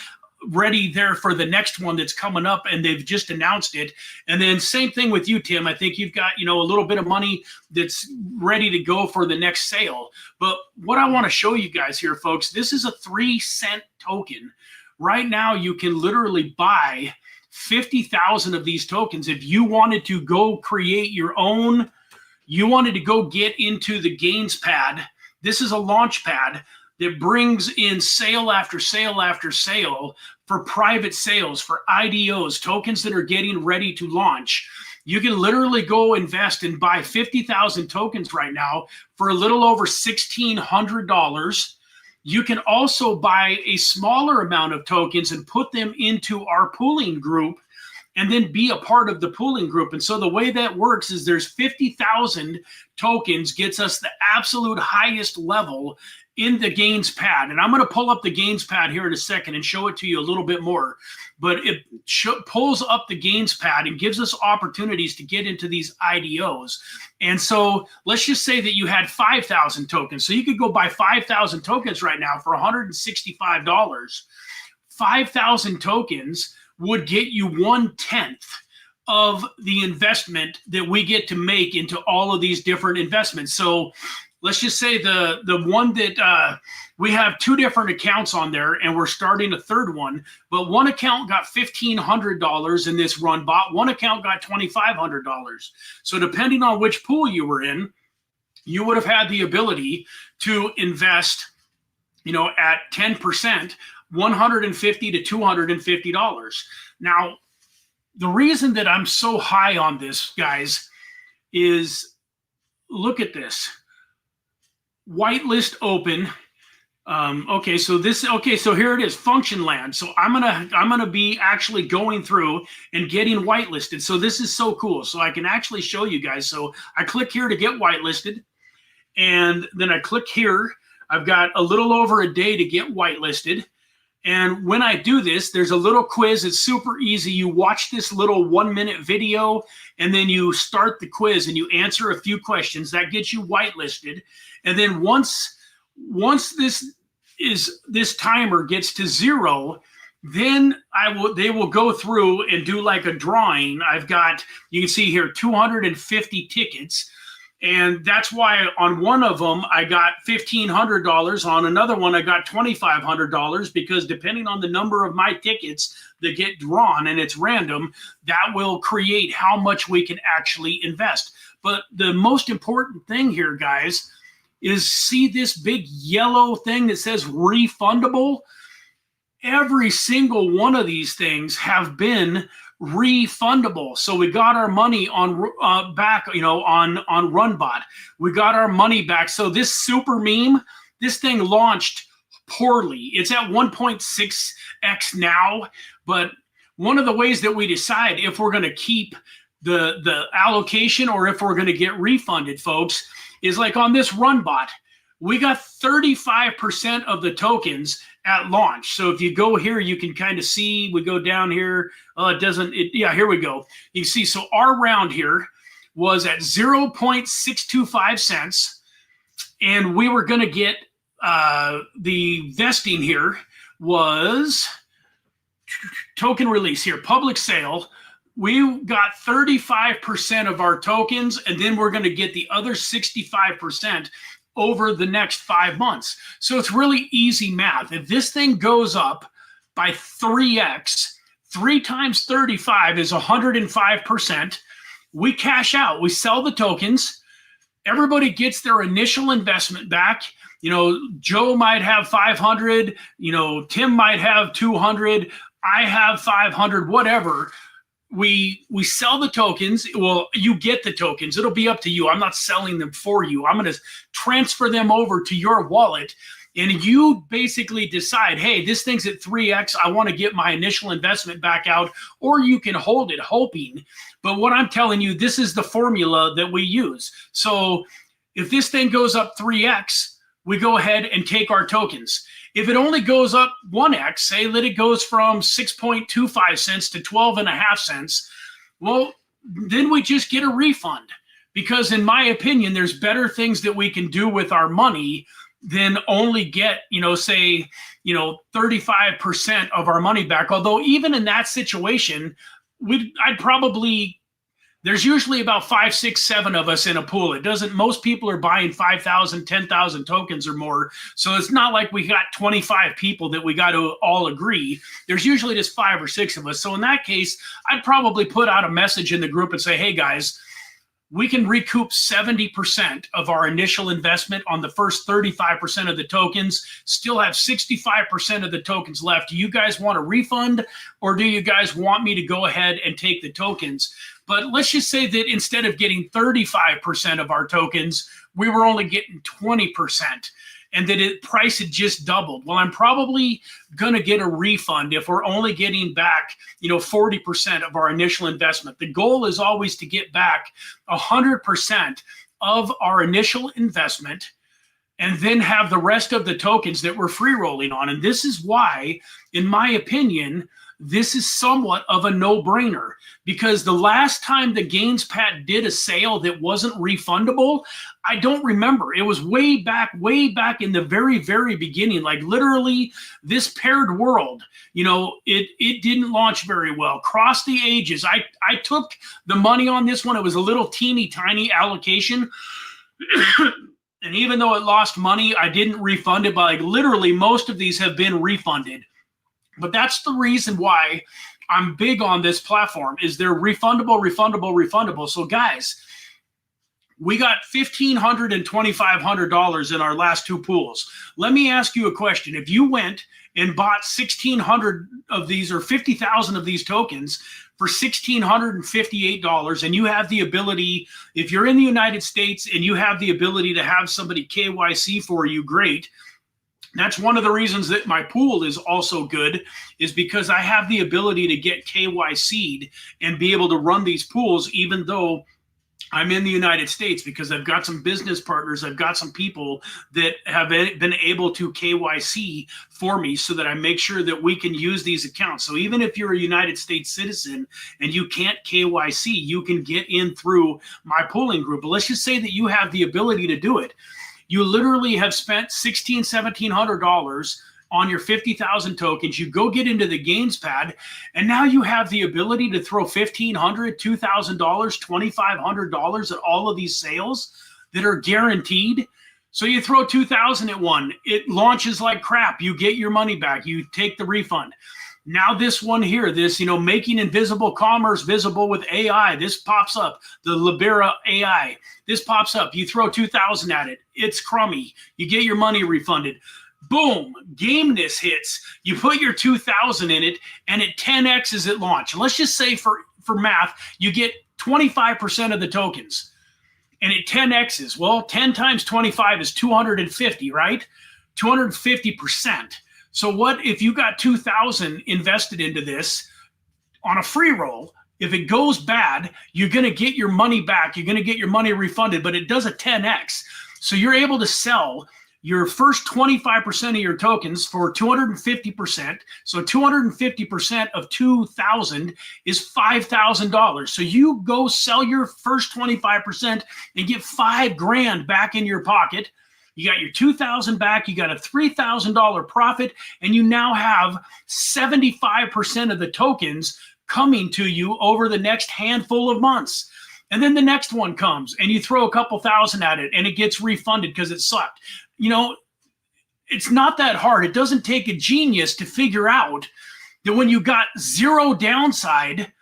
ready there for the next one that's coming up, and they've just announced it. And then same thing with you, Tim. I think you've got a little bit of money that's ready to go for the next sale. But what I want to show you guys here, folks, this is a 3-cent token. Right now, you can literally buy 50,000 of these tokens. If you wanted to go create your own, you wanted to go get into the gains pad, this is a launch pad that brings in sale after sale after sale for private sales, for IDOs, tokens that are getting ready to launch. You can literally go invest and buy 50,000 tokens right now for a little over $1,600. You can also buy a smaller amount of tokens and put them into our pooling group and then be a part of the pooling group. And so the way that works is there's 50,000 tokens gets us the absolute highest level in the gains pad. And I'm going to pull up the gains pad here in a second and show it to you a little bit more. But it pulls up the gains pad and gives us opportunities to get into these IDOs. And so let's just say that you had 5,000 tokens. So you could go buy 5,000 tokens right now for $165. 5,000 tokens would get you 1/10 of the investment that we get to make into all of these different investments. So let's just say the one that we have 2 different accounts on there, and we're starting a third one, but one account got $1,500 in this RunBot, one account got $2,500. So depending on which pool you were in, you would have had the ability to invest, at 10%, $150 to $250. Now, the reason that I'm so high on this, guys, is look at this. Whitelist open. So here it is, function land. So I'm gonna be actually going through and getting whitelisted. So this is so cool. So I can actually show you guys. So I click here to get whitelisted, and then I click here. I've got a little over a day to get whitelisted. And when I do this, there's a little quiz. It's super easy. You watch this little 1-minute video, and then you start the quiz and you answer a few questions. That gets you whitelisted. And then once this timer gets to 0, then they will go through and do like a drawing. I've got, you can see here, 250 tickets. And that's why on one of them, I got $1,500. On another one, I got $2,500, because depending on the number of my tickets that get drawn, and it's random, that will create how much we can actually invest. But the most important thing here, guys, is see this big yellow thing that says refundable? Every single one of these things have been refundable. So we got our money on back, on RunBot. We got our money back. So this super meme, this thing launched poorly. It's at 1.6x now. But one of the ways that we decide if we're going to keep the allocation or if we're going to get refunded, folks, is like on this RunBot. We got 35% of the tokens at launch. So if you go here, you can kind of see, we go down here. Oh, it doesn't, yeah, here we go. You can see, so our round here was at 0.625 cents. And we were going to get the vesting here was token release here, public sale. We got 35% of our tokens, and then we're going to get the other 65% over the next 5 months. So it's really easy math. If this thing goes up by 3x, 3 times 35 is 105%. We cash out, we sell the tokens. Everybody gets their initial investment back. You know, Joe might have 500, you know, Tim might have 200, I have 500, whatever. We sell the tokens. Well, you get the tokens. It'll be up to you. I'm not selling them for you. I'm going to transfer them over to your wallet. And you basically decide, hey, this thing's at 3x. I want to get my initial investment back out, or you can hold it hoping. But what I'm telling you, this is the formula that we use. So if this thing goes up 3x, we go ahead and take our tokens. If it only goes up 1x, say that it goes from 6.25 cents to 12.5 cents, well, then we just get a refund. Because in my opinion, there's better things that we can do with our money than only get, you know, say, you know, 35% of our money back. Although even in that situation, I'd probably, there's usually about 5, 6, 7 of us in a pool. It doesn't, most people are buying 5,000, 10,000 tokens or more. So it's not like we got 25 people that we got to all agree. There's usually just 5 or 6 of us. So in that case, I'd probably put out a message in the group and say, hey guys, we can recoup 70% of our initial investment on the first 35% of the tokens, still have 65% of the tokens left. Do you guys want a refund, or do you guys want me to go ahead and take the tokens? But let's just say that instead of getting 35% of our tokens, we were only getting 20%, and that price had just doubled. Well, I'm probably going to get a refund if we're only getting back, you know, 40% of our initial investment. The goal is always to get back 100% of our initial investment, and then have the rest of the tokens that we're free rolling on. And this is why, in my opinion, this is somewhat of a no-brainer, because the last time the GainsPad did a sale that wasn't refundable, I don't remember. It was way back in the very, very beginning, like literally this paired world, you know, it didn't launch very well. Cross the ages. I took the money on this one. It was a little teeny tiny allocation. And even though it lost money, I didn't refund it, but like literally most of these have been refunded. But that's the reason why I'm big on this platform, is they're refundable. So guys, we got $1,500 and $2,500 in our last 2 pools. Let me ask you a question. If you went and bought 1,600 of these, or 50,000 of these tokens for $1,658, and you have the ability, if you're in the United States and you have the ability to have somebody KYC for you, great. That's one of the reasons that my pool is also good, is because I have the ability to get KYC'd and be able to run these pools even though I'm in the United States, because I've got some business partners, I've got some people that have been able to KYC for me so that I make sure that we can use these accounts. So even if you're a United States citizen and you can't KYC, you can get in through my pooling group. But let's just say that you have the ability to do it. You literally have spent $1,600, $1,700 on your 50,000 tokens. You go get into the GainsPad, and now you have the ability to throw $1,500, $2,000, $2,500 at all of these sales that are guaranteed. So you throw $2,000 at one, it launches like crap. You get your money back. You take the refund. Now this one here, this, you know, making invisible commerce visible with AI, this pops up, the Libera AI, this pops up. You throw 2,000 at it, it's crummy. You get your money refunded. Boom, Gameness hits. You put your 2,000 in it, and it 10x's at launch. Let's just say for math, you get 25% of the tokens, and it 10x's. Well, 10 times 25 is 250, right? 250%. So what if you got 2,000 invested into this on a free roll? If it goes bad, you're going to get your money back. You're going to get your money refunded, but it does a 10x. So you're able to sell your first 25% of your tokens for 250%. So 250% of 2,000 is $5,000. So you go sell your first 25% and get $5,000 back in your pocket. You got your 2,000 back, you got a $3,000 profit, and you now have 75% of the tokens coming to you over the next handful of months. And then the next one comes and you throw a couple thousand at it and it gets refunded because it sucked. You know, it's not that hard. It doesn't take a genius to figure out that when you got zero downside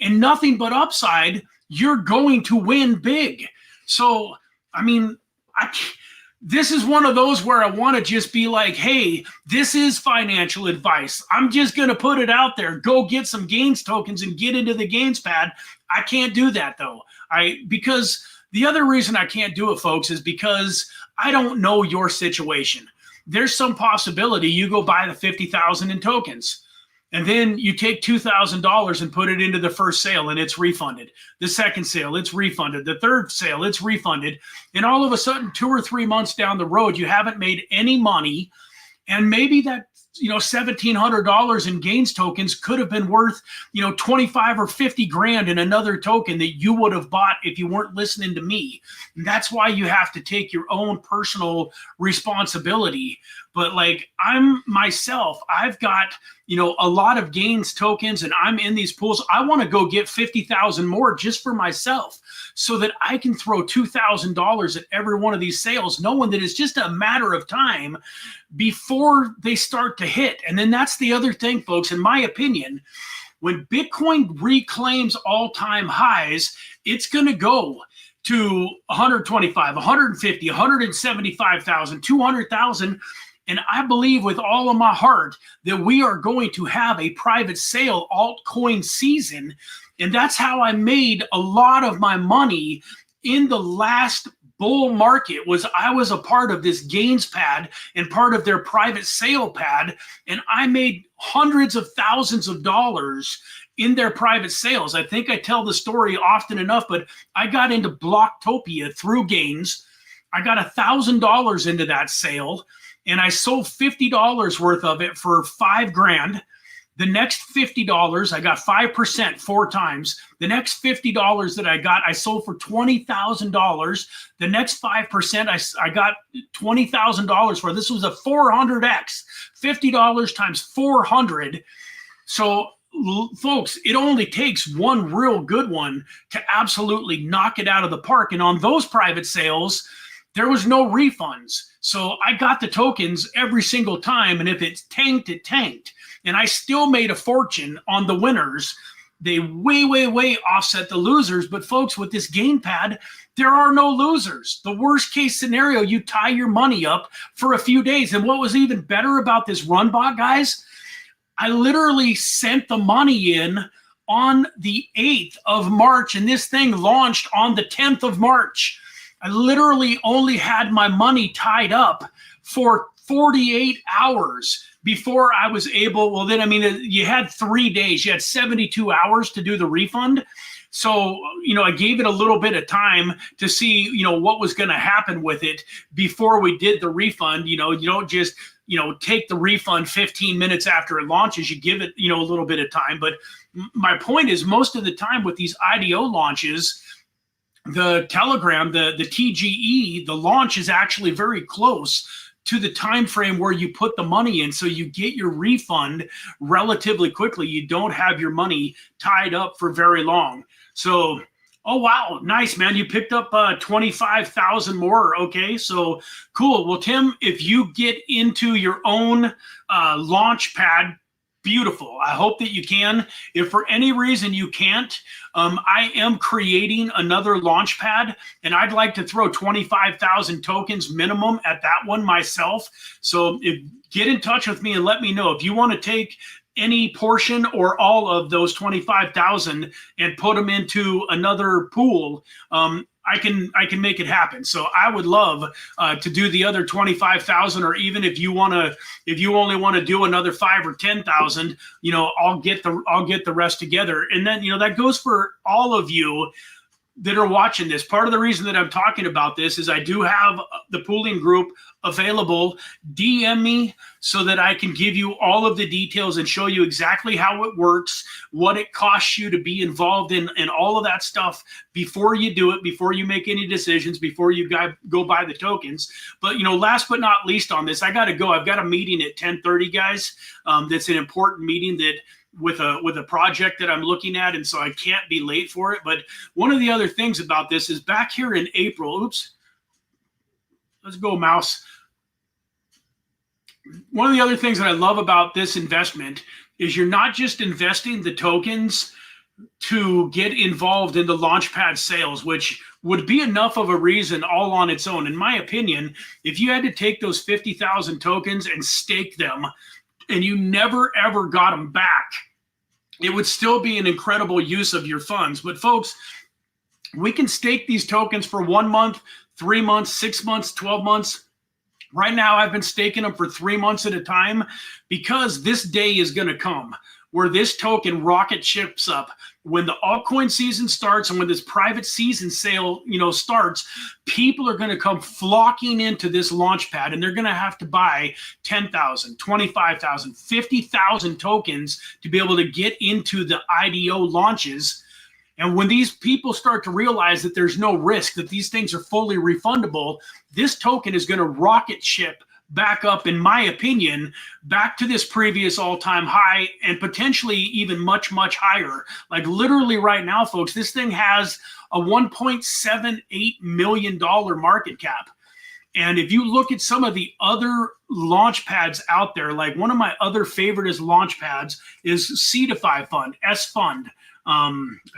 and nothing but upside, you're going to win big. So, I mean, this is one of those where I want to just be like, hey, this is financial advice. I'm just going to put it out there. Go get some gains tokens and get into the gains pad. I can't do that though. Because the other reason I can't do it, folks, is because I don't know your situation. There's some possibility you go buy the 50,000 in tokens. And then you take $2,000 and put it into the first sale and it's refunded. The second sale, it's refunded. The third sale, it's refunded. And all of a sudden, 2 or 3 months down the road, you haven't made any money. And maybe that, $1,700 in gains tokens could have been worth, 25 or 50 grand in another token that you would have bought if you weren't listening to me. And that's why you have to take your own personal responsibility. But like I'm myself, I've got, a lot of gains tokens and I'm in these pools. I want to go get 50,000 more just for myself so that I can throw $2,000 at every one of these sales, knowing that it's just a matter of time before they start to hit. And then that's the other thing, folks, in my opinion, when Bitcoin reclaims all-time highs, it's going to go to 125, 150, 175,000, 200,000. And I believe with all of my heart that we are going to have a private sale altcoin season. And that's how I made a lot of my money in the last bull market. I was a part of this gains pad and part of their private sale pad. And I made hundreds of thousands of dollars in their private sales. I think I tell the story often enough, but I got into Blocktopia through gains. I got $1,000 into that sale. And I sold $50 worth of it for $5,000. The next $50, I got 5% 4 times. The next $50 that I got, I sold for $20,000. The next 5%, I got $20,000 for. This was a 400x, $50 times 400. So, folks, it only takes one real good one to absolutely knock it out of the park. And on those private sales, there was no refunds. So I got the tokens every single time. And if it tanked, it tanked. And I still made a fortune on the winners. They way offset the losers. But folks, with this gain pad, there are no losers. The worst case scenario, you tie your money up for a few days. And what was even better about this run bot, guys, I literally sent the money in on the 8th of March. And this thing launched on the 10th of March. I literally only had my money tied up for 48 hours before I was able, you had 3 days, you had 72 hours to do the refund. So, I gave it a little bit of time to see, what was going to happen with it before we did the refund. You don't just, take the refund 15 minutes after it launches, you give it, a little bit of time. But my point is most of the time with these IDO launches, the Telegram, the TGE, the launch is actually very close to the time frame where you put the money in. So you get your refund relatively quickly. You don't have your money tied up for very long. So, oh, wow. Nice, man. You picked up 25,000 more. Okay, so cool. Well, Tim, if you get into your own launch pad, beautiful. I hope that you can. If for any reason you can't, I am creating another launch pad and I'd like to throw 25,000 tokens minimum at that one myself. So get in touch with me and let me know if you want to take any portion or all of those 25,000 and put them into another pool. I can make it happen. So I would love to do the other 25,000, or even if you only want to do another 5 or 10,000, I'll get the rest together. And then, that goes for all of you that are watching this. Part of the reason that I'm talking about this is I do have the pooling group available, DM me so that I can give you all of the details and show you exactly how it works, what it costs you to be involved in, and all of that stuff before you do it, before you make any decisions, before you go buy the tokens. But, last but not least on this, I got to go. I've got a meeting at 10:30, guys. That's an important meeting that with a project that I'm looking at, and so I can't be late for it. But one of the other things about this is back here in April, oops, let's go mouse. One of the other things that I love about this investment is you're not just investing the tokens to get involved in the launchpad sales, which would be enough of a reason all on its own. In my opinion, if you had to take those 50,000 tokens and stake them and you never ever got them back, it would still be an incredible use of your funds. But folks, we can stake these tokens for 1 month, 3 months, 6 months, 12 months. Right now, I've been staking them for 3 months at a time because this day is going to come where this token rocket ships up. When the altcoin season starts and when this private season sale, starts, people are going to come flocking into this launchpad, and they're going to have to buy 10,000, 25,000, 50,000 tokens to be able to get into the IDO launches. And when these people start to realize that there's no risk, that these things are fully refundable, this token is going to rocket ship back up, in my opinion, back to this previous all-time high and potentially even much, much higher. Like literally right now, folks, this thing has a $1.78 million market cap. And if you look at some of the other launch pads out there, like one of my other favorite launch pads is CARBIFY Fund, S Fund. I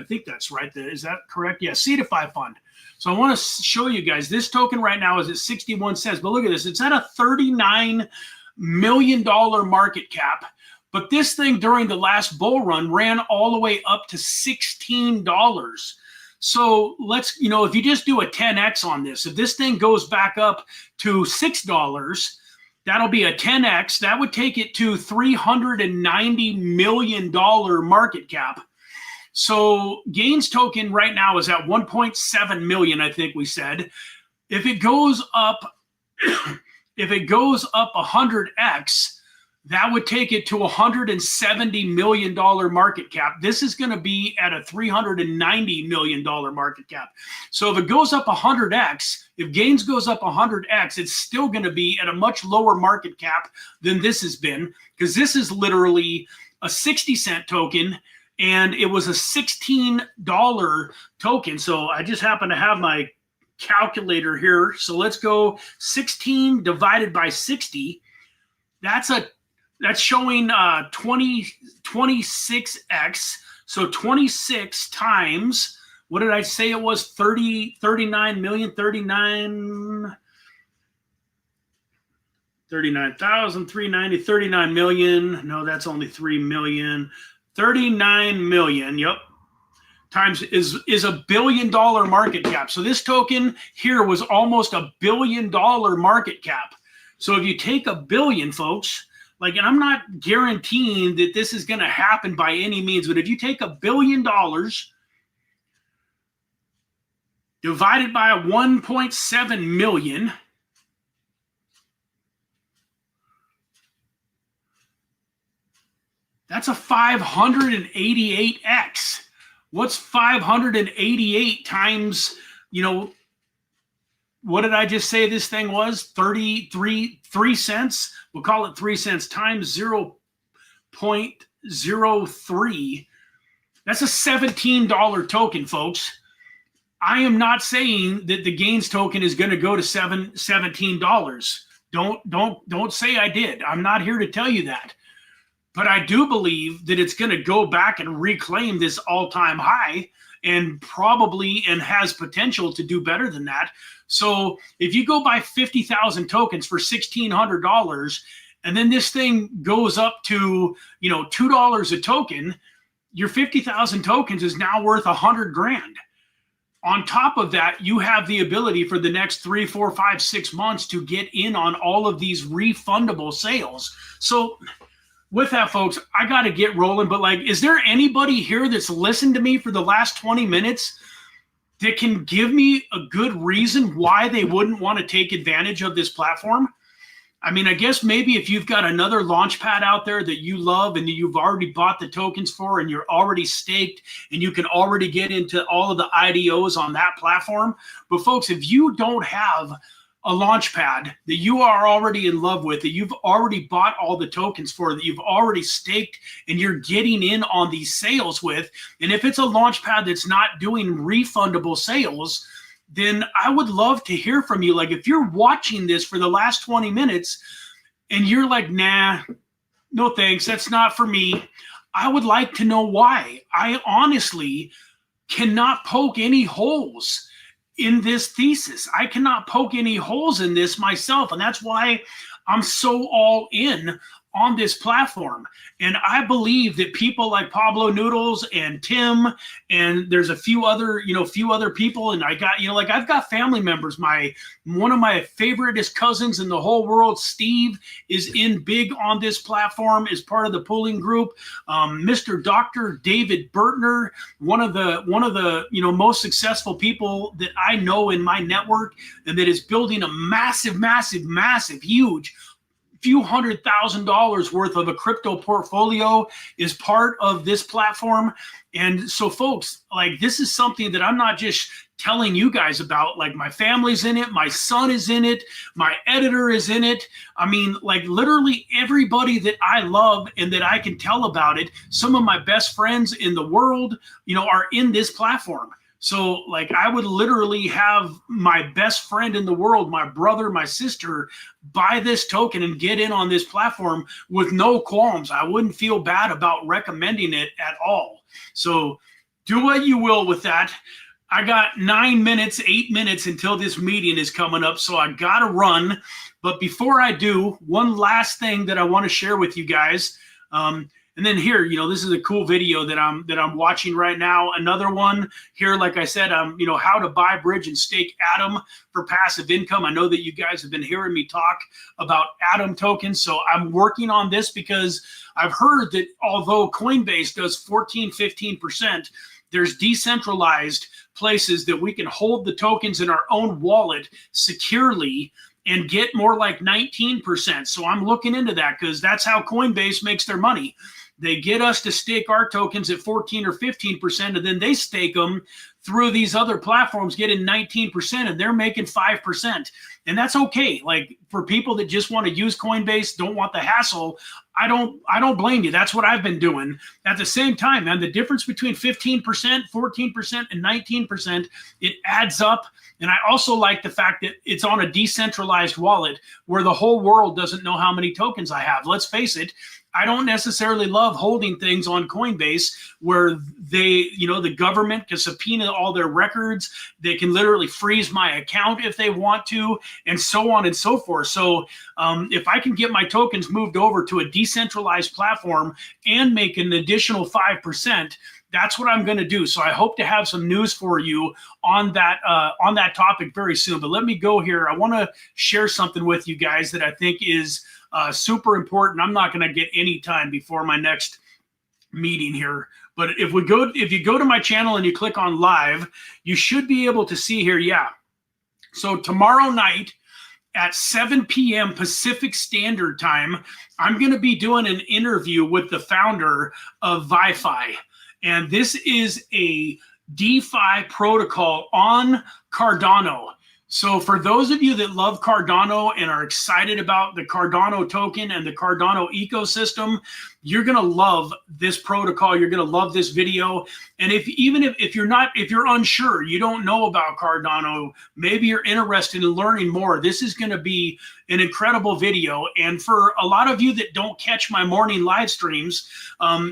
think that's right. Is that correct? Yeah, CARBIFY Fund. So I want to show you guys, this token right now is at 61 cents, but look at this. It's at a $39 million market cap. But this thing during the last bull run ran all the way up to $16. So let's, if you just do a 10X on this, if this thing goes back up to $6, that'll be a 10X. That would take it to $390 million market cap. So Gains token right now is at 1.7 million, I think we said. If it goes up, 100x, that would take it to $170 million market cap. This is going to be at a $390 million market cap. So if it goes up 100x, if Gains goes up 100x, it's still going to be at a much lower market cap than this has been, because this is literally a 60-cent token. And it was a $16 token. So I just happen to have my calculator here. So let's go 16 divided by 60. That's showing 26x. So 26 times, what did I say it was? 39 million, 39,390, 39 million. No, that's only 3 million. 39 million, yep, times is $1 billion market cap. So this token here was almost $1 billion market cap. So if you take $1 billion, folks, and I'm not guaranteeing that this is going to happen by any means, but if you take $1 billion divided by 1.7 million, that's a 588x. What's 588 times, what did I just say this thing was? 3 cents? We'll call it 3 cents times 0.03. That's a $17 token, folks. I am not saying that the Gains token is going to go to $17. Don't say I did. I'm not here to tell you that. But I do believe that it's going to go back and reclaim this all-time high and has potential to do better than that. So if you go buy 50,000 tokens for $1,600 and then this thing goes up to, $2 a token, your 50,000 tokens is now worth $100,000. On top of that, you have the ability for the next 3, 4, 5, 6 months to get in on all of these refundable sales. So with that, folks, I got to get rolling. But is there anybody here that's listened to me for the last 20 minutes that can give me a good reason why they wouldn't want to take advantage of this platform? I mean, I guess maybe if you've got another launchpad out there that you love and you've already bought the tokens for and you're already staked and you can already get into all of the IDOs on that platform. But folks, if you don't have a launchpad that you are already in love with, that you've already bought all the tokens for, that you've already staked and you're getting in on these sales with, and if it's a launchpad that's not doing refundable sales, then I would love to hear from you. Like if you're watching this for the last 20 minutes and you're like, nah, no thanks, that's not for me, I would like to know why. I honestly cannot poke any holes in this thesis. I cannot poke any holes in this myself. And that's why I'm so all in on this platform. And I believe that people like Pablo Noodles and Tim, and there's a few other people. And I got, like I've got family members. One of my favoriteest cousins in the whole world, Steve, is in big on this platform, is part of the pooling group. Mr. Dr. David Bertner, one of the most successful people that I know in my network, and that is building a massive, huge few $100,000 worth of a crypto portfolio, is part of this platform. And so folks, like this is something that I'm not just telling you guys about. Like my family's in it, my son is in it, my editor is in it. I mean, like literally everybody that I love and that I can tell about it, some of my best friends in the world, are in this platform. So like I would literally have my best friend in the world, my brother, my sister, buy this token and get in on this platform with no qualms. I wouldn't feel bad about recommending it at all. So do what you will with that. I got 9 minutes, 8 minutes until this meeting is coming up, so I gotta run. But before I do, one last thing that I want to share with you guys. And then here, this is a cool video that I'm watching right now. Another one here, like I said, how to buy, bridge, and stake Atom for passive income. I know that you guys have been hearing me talk about Atom tokens, so I'm working on this because I've heard that although Coinbase does 14, 15%, there's decentralized places that we can hold the tokens in our own wallet securely and get more like 19%. So I'm looking into that because that's how Coinbase makes their money. They get us to stake our tokens at 14 or 15%, and then they stake them through these other platforms, getting 19%, and they're making 5%. And that's okay. Like for people that just want to use Coinbase, don't want the hassle, I don't blame you. That's what I've been doing. At the same time, man, the difference between 15%, 14%, and 19%, it adds up. And I also like the fact that it's on a decentralized wallet where the whole world doesn't know how many tokens I have. Let's face it, I don't necessarily love holding things on Coinbase where they, the government can subpoena all their records. They can literally freeze my account if they want to, and so on and so forth. So if I can get my tokens moved over to a decentralized platform and make an additional 5%, that's what I'm going to do. So I hope to have some news for you on that topic very soon. But let me go here. I want to share something with you guys that I think is super important. I'm not going to get any time before my next meeting here. But if you go to my channel and you click on live, you should be able to see here. Yeah. So tomorrow night at 7 p.m. Pacific Standard Time, I'm going to be doing an interview with the founder of BYDFI. And this is a DeFi protocol on Cardano. So for those of you that love Cardano and are excited about the Cardano token and the Cardano ecosystem, you're going to love this protocol. You're going to love this video. And if you're unsure, you don't know about Cardano, going you're interested in learning more, this is going to be an incredible video. And for a lot of you that don't catch my morning live streams,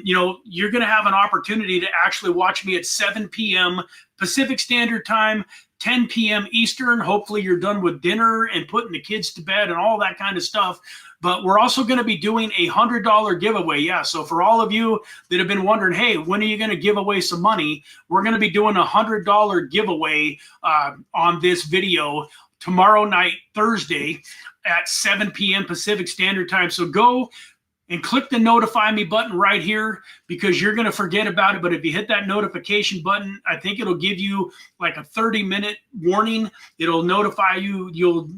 you're going to have an opportunity to actually watch me at 7 p.m. Pacific Standard Time, 10 p.m. Eastern. Hopefully you're done with dinner and putting the kids to bed and all that kind of stuff. But we're also going to be doing a $100 giveaway. Yeah, so for all of you that have been wondering, hey, when are you going to give away some money? We're going to be doing a $100 giveaway on this video tomorrow night, Thursday, at 7 p.m. Pacific Standard Time. So go and click the notify me button right here, because you're going to forget about it. But if you hit that notification button, I think it'll give you like a 30-minute warning. It'll notify you. You'll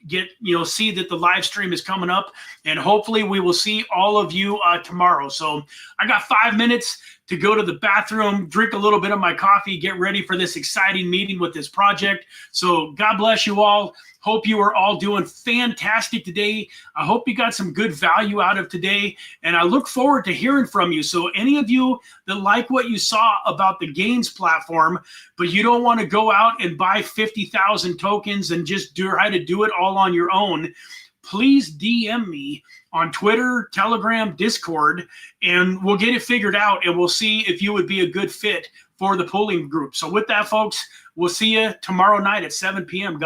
get, see that the live stream is coming up, and hopefully we will see all of you tomorrow. So I got 5 minutes to go to the bathroom, drink a little bit of my coffee, get ready for this exciting meeting with this project. So God bless you all. Hope you are all doing fantastic today. I hope you got some good value out of today, and I look forward to hearing from you. So any of you that like what you saw about the Gains platform, but you don't want to go out and buy 50,000 tokens and just try to do it all on your own, please DM me on Twitter, Telegram, Discord, and we'll get it figured out, and we'll see if you would be a good fit for the pooling group. So with that, folks, we'll see you tomorrow night at 7 p.m. God